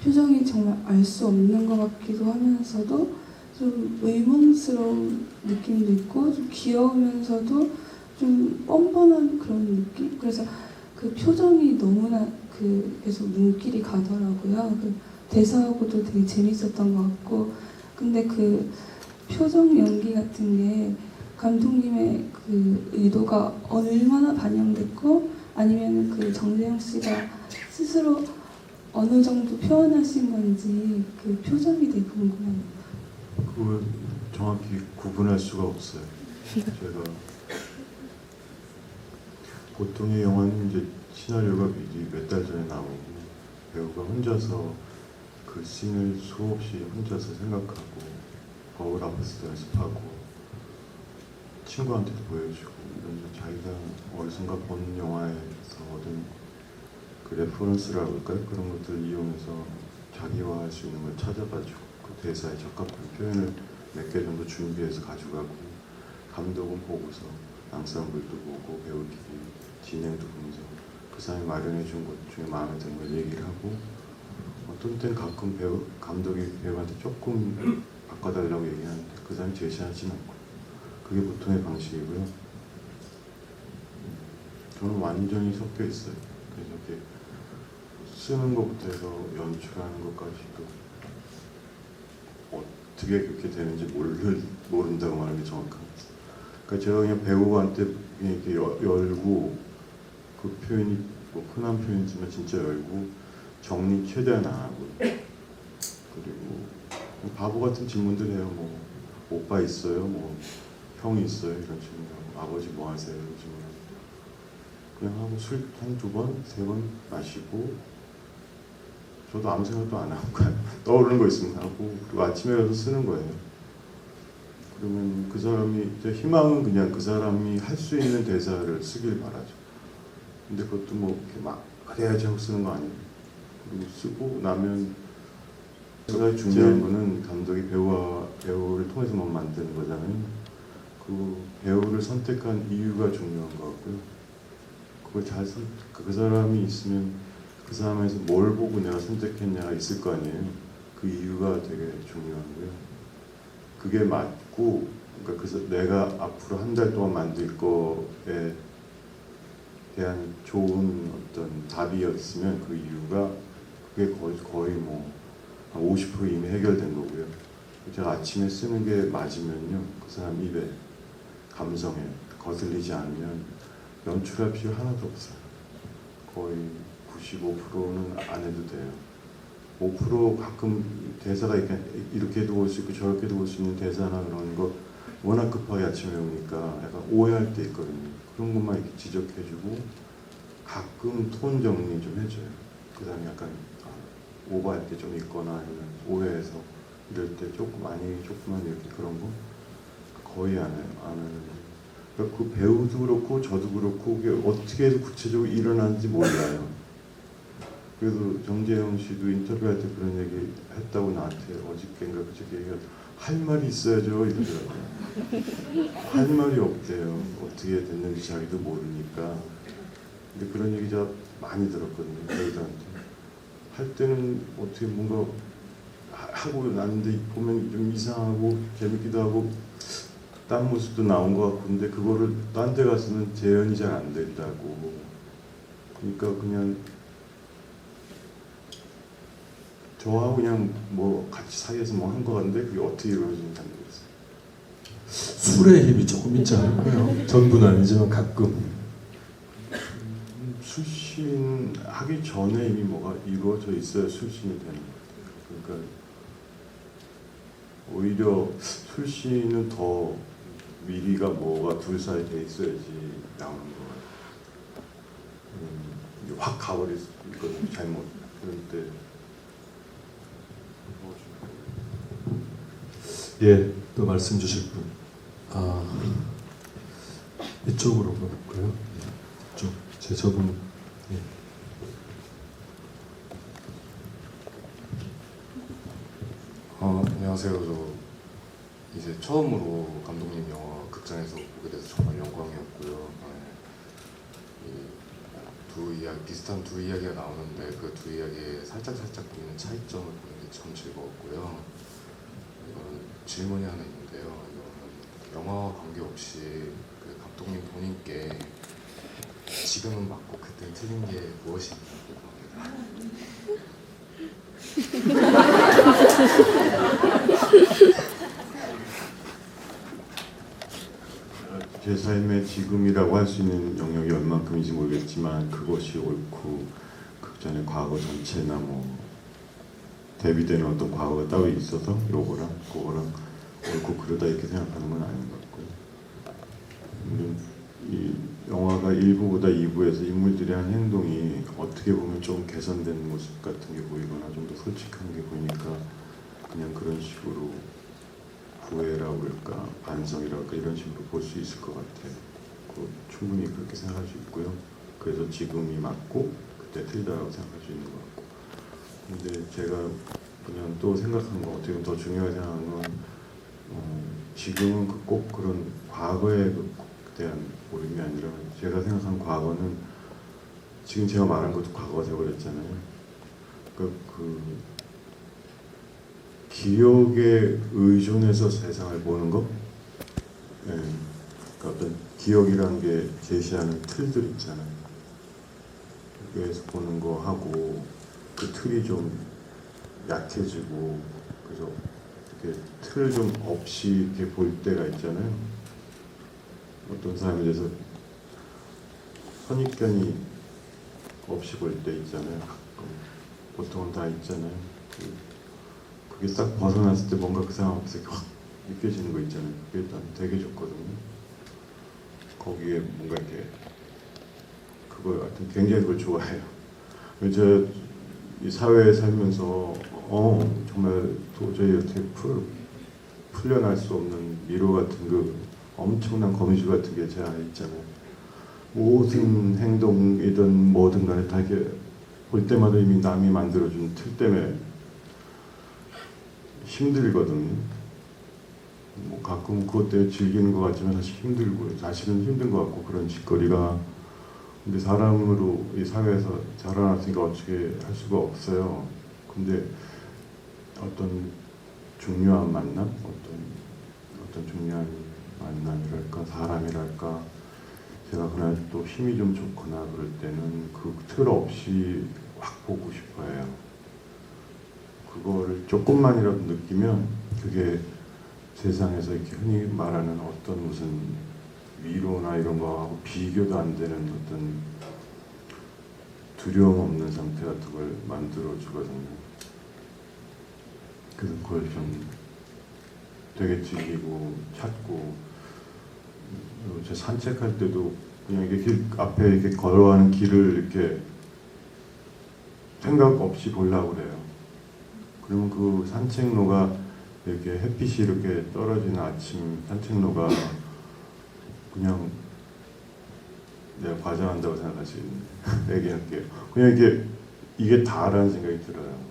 표정이 정말 알 수 없는 것 같기도 하면서도 좀 의문스러운 느낌도 있고 좀 귀여우면서도 좀 뻔뻔한 그런 느낌? 그래서 그 표정이 너무나 계속 눈길이 가더라고요. 그 대사하고도 되게 재밌었던 것 같고 근데 그 표정 연기 같은 게 감독님의 그 의도가 얼마나 반영됐고 아니면 그 정재영 씨가 스스로 어느 정도 표현하신 건지 그 표정이 되게 궁금해요.
그걸 정확히 구분할 수가 없어요. 제가 보통의 영화는 이제 시나리오가 미리 몇 달 전에 나오고 배우가 혼자서 그 씬을 수없이 혼자서 생각하고 거울 앞에서도 연습하고 친구한테도 보여주고 이런 자기가 어디선가 본 영화에서 얻은 그 레퍼런스라고 할까요? 그런 것들을 이용해서 자기화할 수 있는 걸 찾아가지고 그 대사에 적합한 표현을 몇 개 정도 준비해서 가져가고 감독은 보고서 앙상블도 보고 배우끼리 진행도 보면서 그 사람이 마련해 준 것 중에 마음에 드는 걸 얘기를 하고 어떤 때는 가끔 감독이 배우한테 조금 바꿔달라고 얘기하는데 그 사람이 제시하진 않고 그게 보통의 방식이고요. 저는 완전히 섞여 있어요. 그래서 이렇게 쓰는 것부터 해서 연출하는 것까지도 어떻게 그렇게 되는지 모른다고 말하는 게 정확한 것 같아요. 그러니까 제가 그냥 배우한테 이렇게 열고 그 표현이 뭐 흔한 표현이지만 진짜 열고 정리 최대한 안 하고 그리고 바보 같은 질문들 해요. 뭐 오빠 있어요? 뭐 형이 있어요? 이런 질문하고 아버지 뭐 하세요? 이런 질문하고 그냥 하고 술 한두 번, 세 번 마시고 저도 아무 생각도 안 하고 떠오르는 거 있으면 하고 그리고 아침에 가서 쓰는 거예요. 그러면 그 사람이 이제 희망은 그냥 그 사람이 할 수 있는 대사를 쓰길 바라죠. 근데 그것도 뭐 이렇게 막 그래야지 하고 쓰는 거 아니에요. 그리고 쓰고 나면 가장 중요한 거는 감독이 배우를 통해서만 만드는 거잖아요. 그 배우를 선택한 이유가 중요한 거 같고요. 그걸 그 사람이 있으면 그 사람에서 뭘 보고 내가 선택했냐가 있을 거 아니에요. 그 이유가 되게 중요하고요. 그게 맞고, 그러니까 그래서 내가 앞으로 한 달 동안 만들 거에 대한 좋은 어떤 답이었으면 그 이유가 그게 거의 뭐 한 50% 이미 해결된 거고요. 제가 아침에 쓰는 게 맞으면요, 그 사람 입에 감성에 거슬리지 않으면 연출할 필요 하나도 없어요. 거의 95%는 안 해도 돼요. 5% 가끔 대사가 이렇게도 올 수 있고 저렇게도 올 수 있는 대사나 그런 거 워낙 급하게 아침에 오니까 약간 오해할 때 있거든요. 그런 것만 이렇게 지적해주고 가끔 톤 정리 좀 해줘요. 그 다음에 약간 오버할 때 좀 있거나 아니면 오해해서 이럴 때 조금만 이렇게 그런 거 거의 안 해요. 안 하는데. 그러니까 그 배우도 그렇고 저도 그렇고 그게 어떻게 해서 구체적으로 일어나는지 몰라요. 그래도 정재영 씨도 인터뷰할 때 그런 얘기 했다고 나한테 어저께인가 그저께 얘기가 할 말이 있어야죠 이러더라고요. 할 말이 없대요. 어떻게 됐는지 자기도 모르니까. 근데 그런 얘기 제가 많이 들었거든요. 저희들한테. 할 때는 어떻게 뭔가 하고 났는데 보면 좀 이상하고 재밌기도 하고 딴 모습도 나온 것 같고 근데 그거를 딴 데 가서는 재현이 잘 안 된다고. 그러니까 그냥 저하고 그냥 뭐 같이 사이에서 뭐 한 것 같은데 그게 어떻게 이루어지는지 모르겠어요.
술의 힘이 조금 있지 않을까요? 전부는 아니지만 가끔.
술신 하기 전에 이미 뭐가 이루어져 있어야 술신이 되는 것 같아요. 그러니까 오히려 술신은 더 미리가 뭐가 둘 사이에 돼 있어야지 나오는 거 같아요. 확 가버릴 수 있거든요. 잘못. 그럴 때
예, 또 말씀 주실 분. 이쪽으로 가볼까요? 이쪽, 저분. 예.
안녕하세요. 저 이제 처음으로 감독님 영화 극장에서 보게 돼서 정말 영광이었고요. 비슷한 두 이야기가 나오는데 그 두 이야기에 살짝 보이는 차이점을 보는 게 참 즐거웠고요. 이거는 질문이 하나 있는데요. 이거는 영화와 관계없이 그 감독님 본인께 지금은 맞고 그때는 틀린 게 무엇인지 궁금합니다.
제 삶의 지금이라고 할 수 있는 영역이 얼만큼인지 모르겠지만 그것이 옳고 극전의 과거 전체나 뭐 대비되는 어떤 과거가 따로 있어서 요거랑 그거랑 옳고 그러다 이렇게 생각하는 건 아닌 것 같고요. 이 영화가 1부보다 2부에서 인물들이 한 행동이 어떻게 보면 좀 개선된 모습 같은 게 보이거나 좀 더 솔직한 게 보이니까 그냥 그런 식으로 후회라고 그럴까 반성이라고 할까 이런 식으로 볼 수 있을 것 같아요. 충분히 그렇게 생각할 수 있고요. 그래서 지금이 맞고 그때 틀리다라고 생각할 수 있는 것 같고 근데 제가 그냥 또 생각하는 거 어떻게 보면 더 중요하게 생각하는 건 지금은 꼭 그런 과거에 대한 모임이 아니라 제가 생각한 과거는 지금 제가 말한 것도 과거가 되어버렸잖아요. 그 기억에 의존해서 세상을 보는 거, 네. 그러니까 어떤 기억이라는 게 제시하는 틀들 있잖아요. 여기에서 보는 거 하고 그 틀이 좀 약해지고 그래서 이렇게 틀 좀 없이 이렇게 볼 때가 있잖아요. 어떤 사람에 대해서 선입견이 없이 볼 때 있잖아요. 가끔 보통은 다 있잖아요. 그게 싹 벗어났을 때 뭔가 그 사람 앞에서 확 느껴지는 거 있잖아요. 그게 일단 되게 좋거든요. 거기에 뭔가 이렇게 그걸 하여튼 굉장히 그걸 좋아해요. 저 이 사회에 살면서 정말 도저히 어떻게 풀려날 수 없는 미로 같은 그 엄청난 거미줄 같은 게 제 안에 있잖아요. 모든 행동이든 뭐든 간에 다 이렇게 볼 때마다 이미 남이 만들어준 틀 때문에 힘들거든요. 뭐 가끔 그것 때문에 즐기는 것 같지만 사실 힘들고 사실은 힘든 것 같고 그런 짓거리가 근데 사람으로 이 사회에서 자라났으니까 어떻게 할 수가 없어요. 근데 어떤 중요한 만남, 어떤 중요한 만남이랄까, 사람이랄까, 제가 그날 또 힘이 좀 좋거나 그럴 때는 그 틀 없이 확 보고 싶어해요. 그거를 조금만이라도 느끼면 그게 세상에서 이렇게 흔히 말하는 어떤 무슨 위로나 이런 거하고 비교도 안 되는 어떤 두려움 없는 상태 같은 걸 만들어 주거든요. 그래서 그걸 좀 되게 즐기고 찾고, 제 산책할 때도 그냥 이렇게 길 앞에 이렇게 걸어가는 길을 이렇게 생각 없이 보려고 그래요. 그러면 그 산책로가 이렇게 햇빛이 이렇게 떨어지는 아침 산책로가 그냥 내가 과장한다고 생각하시겠네. 얘기할게요. 그냥 이게 다라는 생각이 들어요.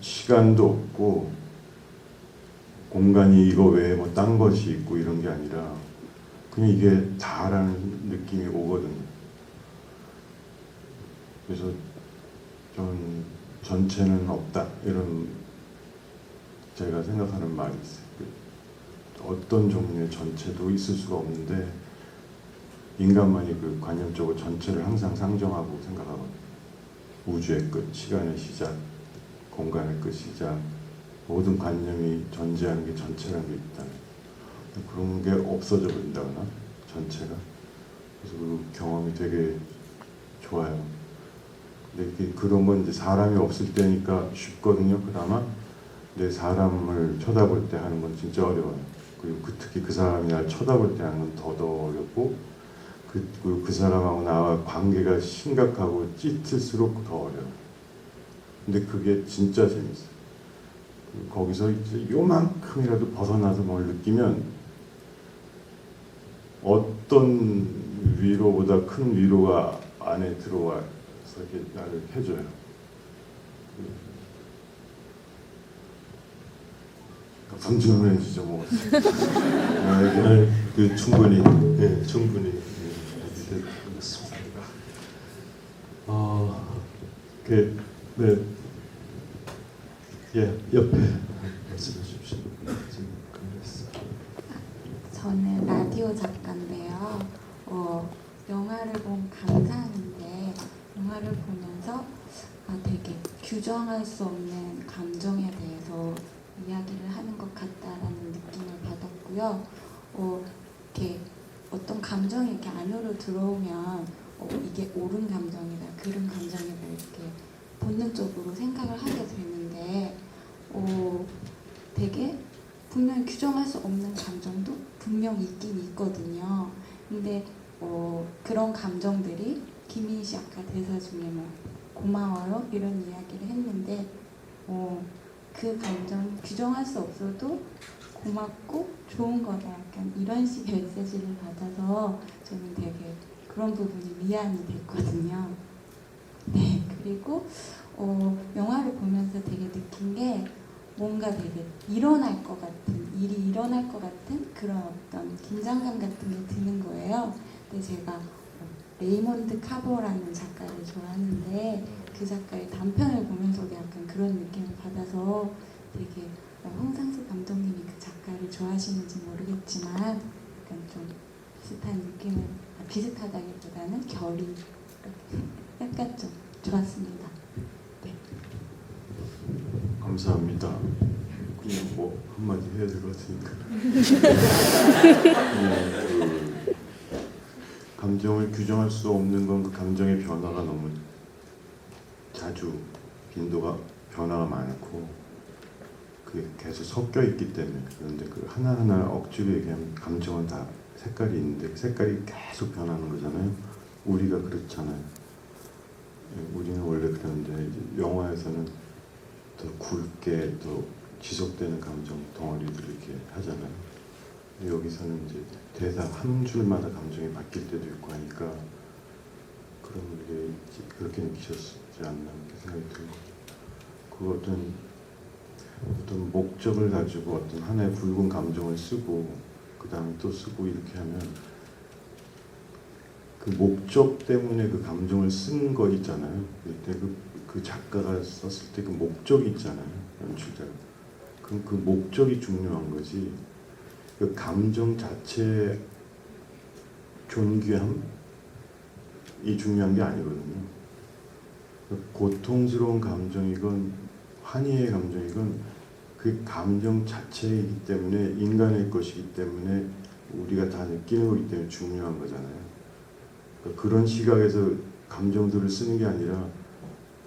시간도 없고 공간이 이거 외에 뭐 딴 것이 있고 이런 게 아니라 그냥 이게 다라는 느낌이 오거든요. 그래서 전 전체는 없다 이런 제가 생각하는 말이 있어요. 어떤 종류의 전체도 있을 수가 없는데 인간만이 그 관념적으로 전체를 항상 상정하고 생각하거든요. 우주의 끝, 시간의 시작, 공간의 끝, 시작, 모든 관념이 존재하는 게 전체라는 게 있다. 그런 게 없어져 버린다거나 전체가. 그래서 그 경험이 되게 좋아요. 근데 그런 건 이제 사람이 없을 때니까 쉽거든요. 그나마. 근데 사람을 쳐다볼 때 하는 건 진짜 어려워요. 그리고 특히 그 사람이 날 쳐다볼 때 하는 건 더 어렵고, 그 사람하고 나와 관계가 심각하고 짙을수록 더 어려워요. 근데 그게 진짜 재밌어요. 거기서 이제 요만큼이라도 벗어나서 뭘 느끼면 어떤 위로보다 큰 위로가 안에 들어와서 이렇게 나를 해줘요. 선진을 해주죠, 뭐.
충분히 됐습니다. 네, 옆에 말씀해 주십시오. 지금 그랬어.
저는 라디오 작가인데요. 영화를 본 감상인데 영화를 보면서 되게 규정할 수 없는 감정에 대해서 이야기를 하는 것 같다라는 느낌을 받았고요. 이렇게 어떤 감정이 이렇게 안으로 들어오면 이게 옳은 감정이다, 그른 감정이다 이렇게 본능적으로 생각을 하게 되는데 되게 분명 규정할 수 없는 감정도 분명 있긴 있거든요. 근데 그런 감정들이 김희희 씨 아까 대사 중에 뭐 고마워요 이런 이야기를 했는데 그 감정 규정할 수 없어도 고맙고 좋은 거다 약간 이런 식의 메시지를 받아서 저는 되게 그런 부분이 위안이 됐거든요. 네, 그리고 영화를 보면서 되게 느낀 게 뭔가 되게 일어날 것 같은, 일이 일어날 것 같은 그런 어떤 긴장감 같은 게 드는 거예요. 근데 제가 레이몬드 카보라는 작가를 좋아하는데 그 작가의 단편을 보면서도 약간 그런 느낌을 받아서 되게 홍상수 감독님이 그 작가를 좋아하시는지 모르겠지만 약간 좀 비슷한 느낌을, 비슷하다기보다는 결이 이렇게 약간 좀 좋았습니다. 네.
감사합니다. 그냥 뭐 한마디 해야 될 것 같으니까. 그 감정을 규정할 수 없는 건 그 감정의 변화가 너무 자주 빈도가 변화가 많고 그게 계속 섞여 있기 때문에. 그런데 그 하나하나 억지로 얘기하면 감정은 다 색깔이 있는데 그 색깔이 계속 변하는 거잖아요. 우리가 그렇잖아요. 우리는 원래 그런데 이제 영화에서는 더 굵게 더 지속되는 감정 덩어리들을 이렇게 하잖아요. 근데 여기서는 이제 대사 한 줄마다 감정이 바뀔 때도 있고 하니까 그런 게 그렇게 느끼셨지 않나 이렇게 생각이 들고, 그 어떤 목적을 가지고 어떤 하나의 굵은 감정을 쓰고 그 다음에 또 쓰고 이렇게 하면 그 목적 때문에 그 감정을 쓴 거 있잖아요. 그때 그 작가가 썼을 때 그 목적이 있잖아요. 연출자가. 그럼 그 목적이 중요한 거지. 그 감정 자체의 존귀함이 중요한 게 아니거든요. 고통스러운 감정이건 환희의 감정이건 그 감정 자체이기 때문에 인간의 것이기 때문에 우리가 다 느끼는 거기 때문에 중요한 거잖아요. 그러니까 그런 시각에서 감정들을 쓰는 게 아니라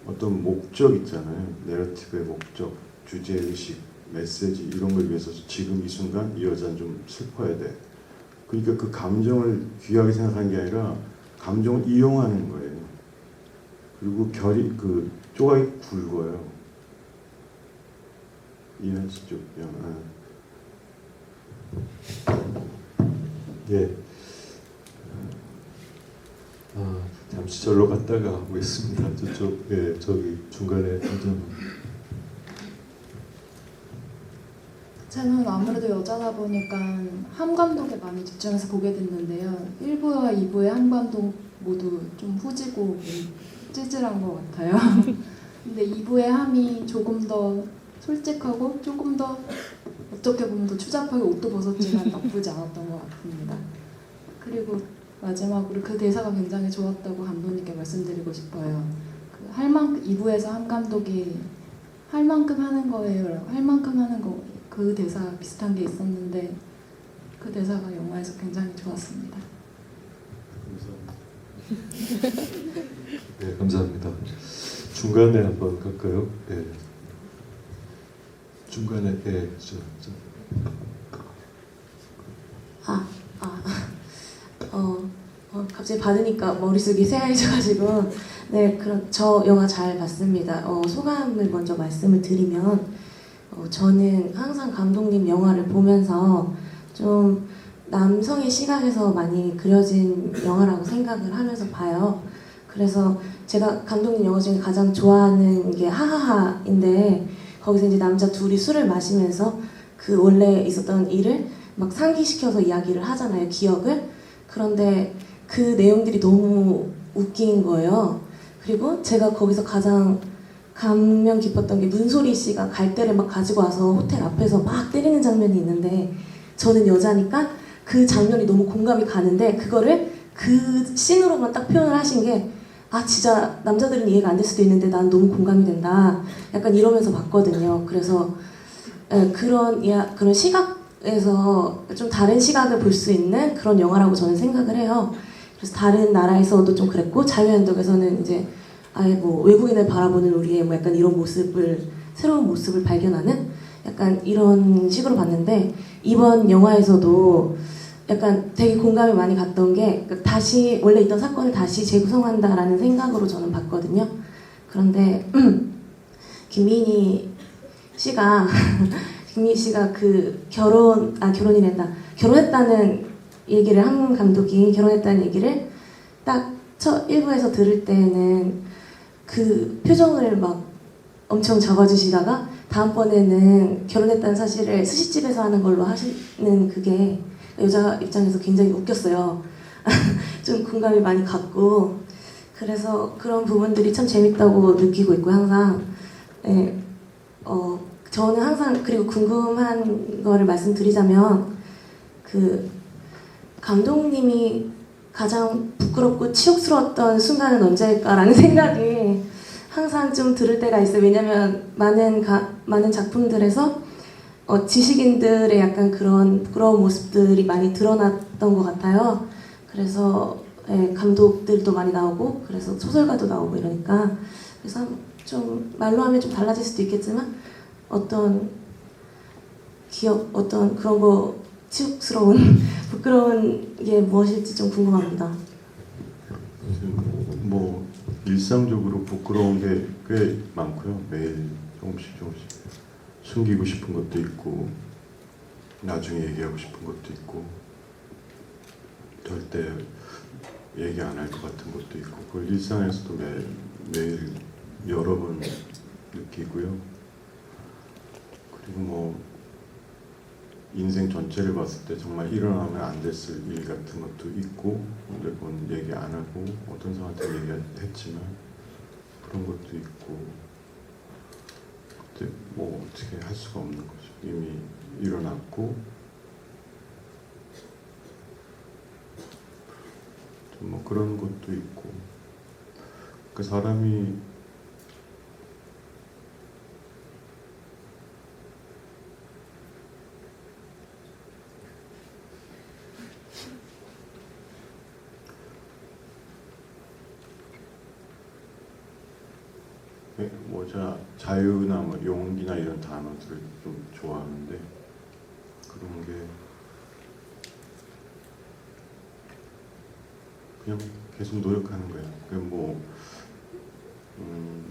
어떤 목적 있잖아요. 내러티브의 목적, 주제의식, 메시지 이런 걸 위해서 지금 이 순간 이 여자는 좀 슬퍼야 돼. 그러니까 그 감정을 귀하게 생각하는 게 아니라 감정을 이용하는 거예요. 그리고 결이 그 조각이 굵어요. 이해하시죠?
예. 잠시 절로 갔다가 오겠습니다. 저쪽, 예, 저기 중간에 좀.
저는 아무래도 여자다 보니까 함 감독에 많이 집중해서 보게 됐는데요. 1부와 2부의 함 감독 모두 좀 후지고 찌질한 것 같아요. 근데 2부의 함이 조금 더 솔직하고 조금 더 어떻게 보면 더 추잡하게 옷도 벗었지만 나쁘지 않았던 것 같습니다. 그리고 마지막으로 그 대사가 굉장히 좋았다고 감독님께 말씀드리고 싶어요. 그 할 만큼 2부에서 함 감독이 할 만큼 하는 거예요. 할 만큼 하는 거. 그 대사 비슷한 게 있었는데 그 대사가 영화에서 굉장히 좋았습니다.
감사합니다. 네, 감사합니다. 중간에 한번 갈까요? 예. 중간에, 예,
갑자기 받으니까 머릿속이 새하얘져가지고 네, 그럼 저 영화 잘 봤습니다. 소감을 먼저 말씀을 드리면 저는 항상 감독님 영화를 보면서 좀 남성의 시각에서 많이 그려진 영화라고 생각을 하면서 봐요. 그래서 제가 감독님 영화 중에 가장 좋아하는 게 하하하인데 거기서 이제 남자 둘이 술을 마시면서 그 원래 있었던 일을 막 상기시켜서 이야기를 하잖아요, 기억을. 그런데 그 내용들이 너무 웃긴 거예요. 그리고 제가 거기서 가장 감명 깊었던 게 문소리 씨가 갈대를 막 가지고 와서 호텔 앞에서 막 때리는 장면이 있는데 저는 여자니까 그 장면이 너무 공감이 가는데 그거를 그 씬으로만 딱 표현을 하신 게 진짜 남자들은 이해가 안 될 수도 있는데 난 너무 공감이 된다. 약간 이러면서 봤거든요. 그래서 그런 시각에서 좀 다른 시각을 볼 수 있는 그런 영화라고 저는 생각을 해요. 그래서 다른 나라에서도 좀 그랬고 자유한독에서는 이제 아예 뭐 외국인을 바라보는 우리의 뭐 약간 이런 모습을 새로운 모습을 발견하는 약간 이런 식으로 봤는데 이번 영화에서도 약간 되게 공감이 많이 갔던 게 다시 원래 있던 사건을 다시 재구성한다라는 생각으로 저는 봤거든요. 그런데 김민희 씨가 그 결혼했다는 얘기를 한 감독이 결혼했다는 얘기를 딱 첫 1부에서 들을 때는 그 표정을 막 엄청 잡아주시다가 다음번에는 결혼했다는 사실을 스시집에서 하는 걸로 하시는 그게 여자 입장에서 굉장히 웃겼어요. 좀 공감이 많이 갔고 그래서 그런 부분들이 참 재밌다고 느끼고 있고 항상 저는 항상 그리고 궁금한 거를 말씀드리자면 그 감독님이 가장 부끄럽고 치욕스러웠던 순간은 언제일까라는 생각이 항상 좀 들을 때가 있어요. 왜냐면 많은 작품들에서 지식인들의 약간 그런 부끄러운 모습들이 많이 드러났던 것 같아요. 그래서 감독들도 많이 나오고 그래서 소설가도 나오고 이러니까 그래서 좀 말로 하면 좀 달라질 수도 있겠지만 어떤 그런 거 치욕스러운 부끄러운 게 무엇일지 좀 궁금합니다.
뭐 일상적으로 부끄러운 게 꽤 많고요. 매일 조금씩 숨기고 싶은 것도 있고 나중에 얘기하고 싶은 것도 있고 절대 얘기 안 할 것 같은 것도 있고 그걸 일상에서도 매일 여러 번 느끼고요. 그리고 뭐 인생 전체를 봤을 때 정말 일어나면 안 됐을 일 같은 것도 있고 근데 그건 얘기 안 하고 어떤 사람한테 얘기했지만 그런 것도 있고 근데 뭐 어떻게 할 수가 없는 거죠. 이미 일어났고 좀 뭐 그런 것도 있고 그 사람이 뭐 자유나 뭐 용기나 이런 단어들을 좀 좋아하는데 그런 게 그냥 계속 노력하는 거야. 뭐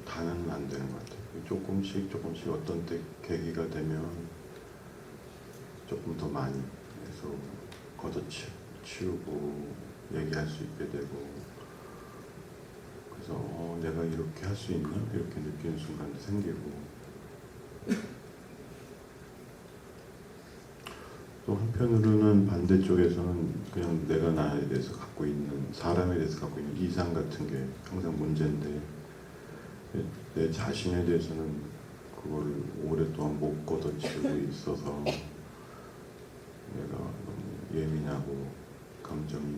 다는 안 되는 것 같아요. 조금씩 어떤 때 계기가 되면 조금 더 많이 해서 걷어치우고 얘기할 수 있게 되고 그래서 내가 이렇게 할 수 있나? 이렇게 느끼는 순간도 생기고 또 한편으로는 반대쪽에서는 그냥 내가 나에 대해서 갖고 있는 사람에 대해서 갖고 있는 이상 같은 게 항상 문제인데 내 자신에 대해서는 그걸 오랫동안 못 걷어치우고 있어서 내가 너무 예민하고 감정이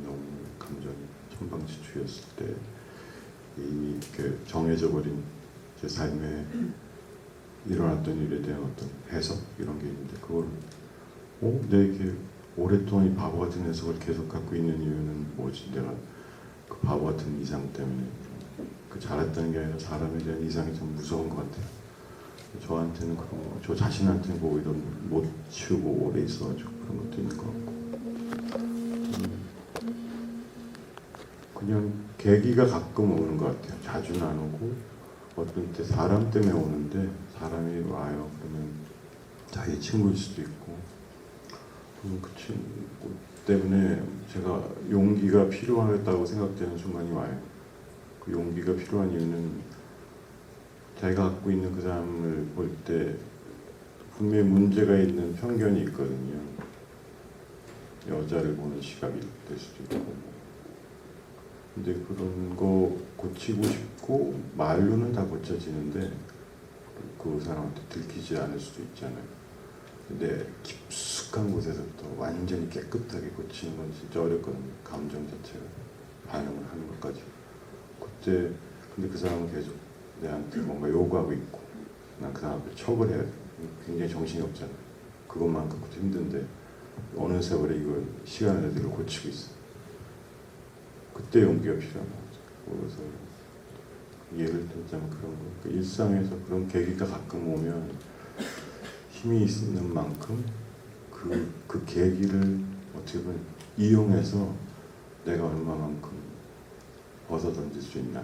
천방지축이었을 때 이미 이렇게 정해져 버린 제 삶에 일어났던 일에 대한 어떤 해석 이런 게 있는데 그걸 내게 오랫동안 이 바보 같은 해석을 계속 갖고 있는 이유는 뭐지? 내가 그 바보 같은 이상 때문에 그 잘했다는 게 아니라 사람에 대한 이상이 좀 무서운 것 같아요. 저한테는 그런 거, 저 자신한테는 오히려 못 치우고 오래 있어가지고 그런 것도 있는 것 같고 그냥 계기가 가끔 오는 것 같아요. 자주는 안 오고 어떤 때 사람 때문에 오는데 사람이 와요. 그러면 자기 친구일 수도 있고 그 친구 때문에 제가 용기가 필요하다고 생각되는 순간이 와요. 그 용기가 필요한 이유는 자기가 갖고 있는 그 사람을 볼 때 분명히 문제가 있는 편견이 있거든요. 여자를 보는 시각이 될 수도 있고 근데 그런 거 고치고 싶고 말로는 다 고쳐지는데 그 사람한테 들키지 않을 수도 있잖아요. 근데 깊숙한 곳에서부터 완전히 깨끗하게 고치는 건 진짜 어렵거든요. 감정 자체가 반응을 하는 것까지. 그때 근데 그 사람은 계속 내한테 뭔가 요구하고 있고 난 그 사람 앞에 척을 해야 돼. 굉장히 정신이 없잖아요. 그것만 갖고도 힘든데 어느 세월에 이걸 시간을 들여 고치고 있어. 그때 용기가 필요한 거죠. 그래서 예를 들자면 그런 거. 그 일상에서 그런 계기가 가끔 오면 힘이 있는 만큼 그 계기를 어떻게 보면 이용해서 내가 얼마만큼 벗어던질 수 있나,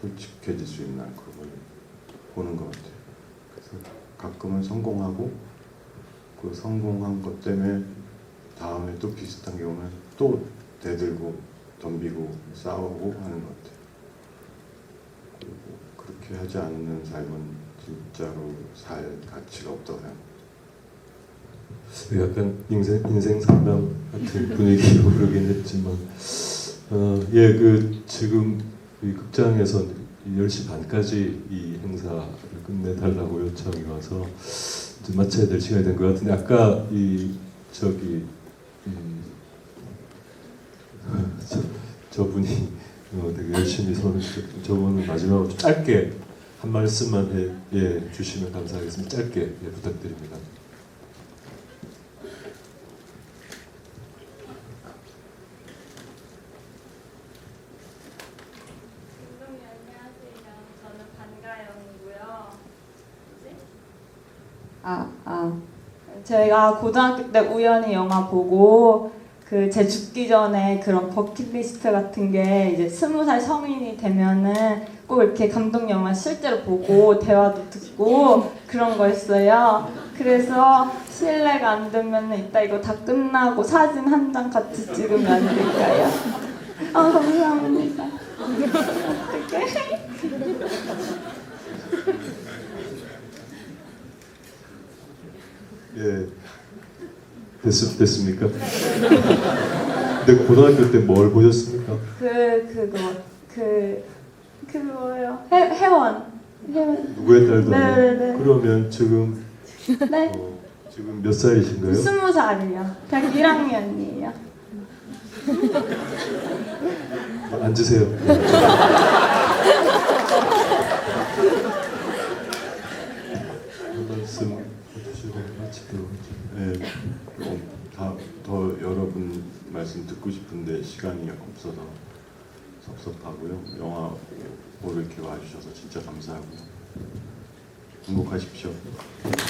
솔직해질 수 있나 그걸 보는 것 같아요. 그래서 가끔은 성공하고 그 성공한 것 때문에 다음에 또 비슷한 게 오면 또 대들고 덤비고 싸우고 하는 것 같아요. 그리고 그렇게 하지 않는 삶은 진짜로 살 가치가 없다고 생각합니다.
약간 인생 상담 같은 분위기로 그러긴 했지만 그 지금 이 극장에서 10시 반까지 이 행사를 끝내달라고 요청이 와서 이제 마쳐야 될 시간이 된 것 같은데 아까 저분이 되게 열심히 서는 저분은 마지막으로 좀 짧게 한 말씀만 주시면 감사하겠습니다. 짧게 부탁드립니다.
감독님 안녕하세요. 저는 반가영이고요. 제가 고등학교 때 우연히 영화 보고 제 죽기 전에 그런 버킷리스트 같은 게 이제 20살 성인이 되면은 꼭 이렇게 감독 영화 실제로 보고 대화도 듣고 그런 거였어요. 그래서 실례가 안 되면 이따 이거 다 끝나고 사진 한 장 같이 찍으면 안 될까요? 감사합니다. 어떡해?
됐습니까? 근데 고등학교 때 뭘 보셨습니까?
그거요. 회원.
누구의 딸도 아니에요?
네네네.
그러면 지금
네.
지금 몇 살이신가요?
20살이요. 대학 1학년이에요.
앉으세요. 한 말씀 해주시고 마치도록 하죠.
네, 더 여러분 말씀 듣고 싶은데 시간이 없어서 섭섭하고요. 영화 보러 이렇게 와주셔서 진짜 감사하고요. 행복하십시오.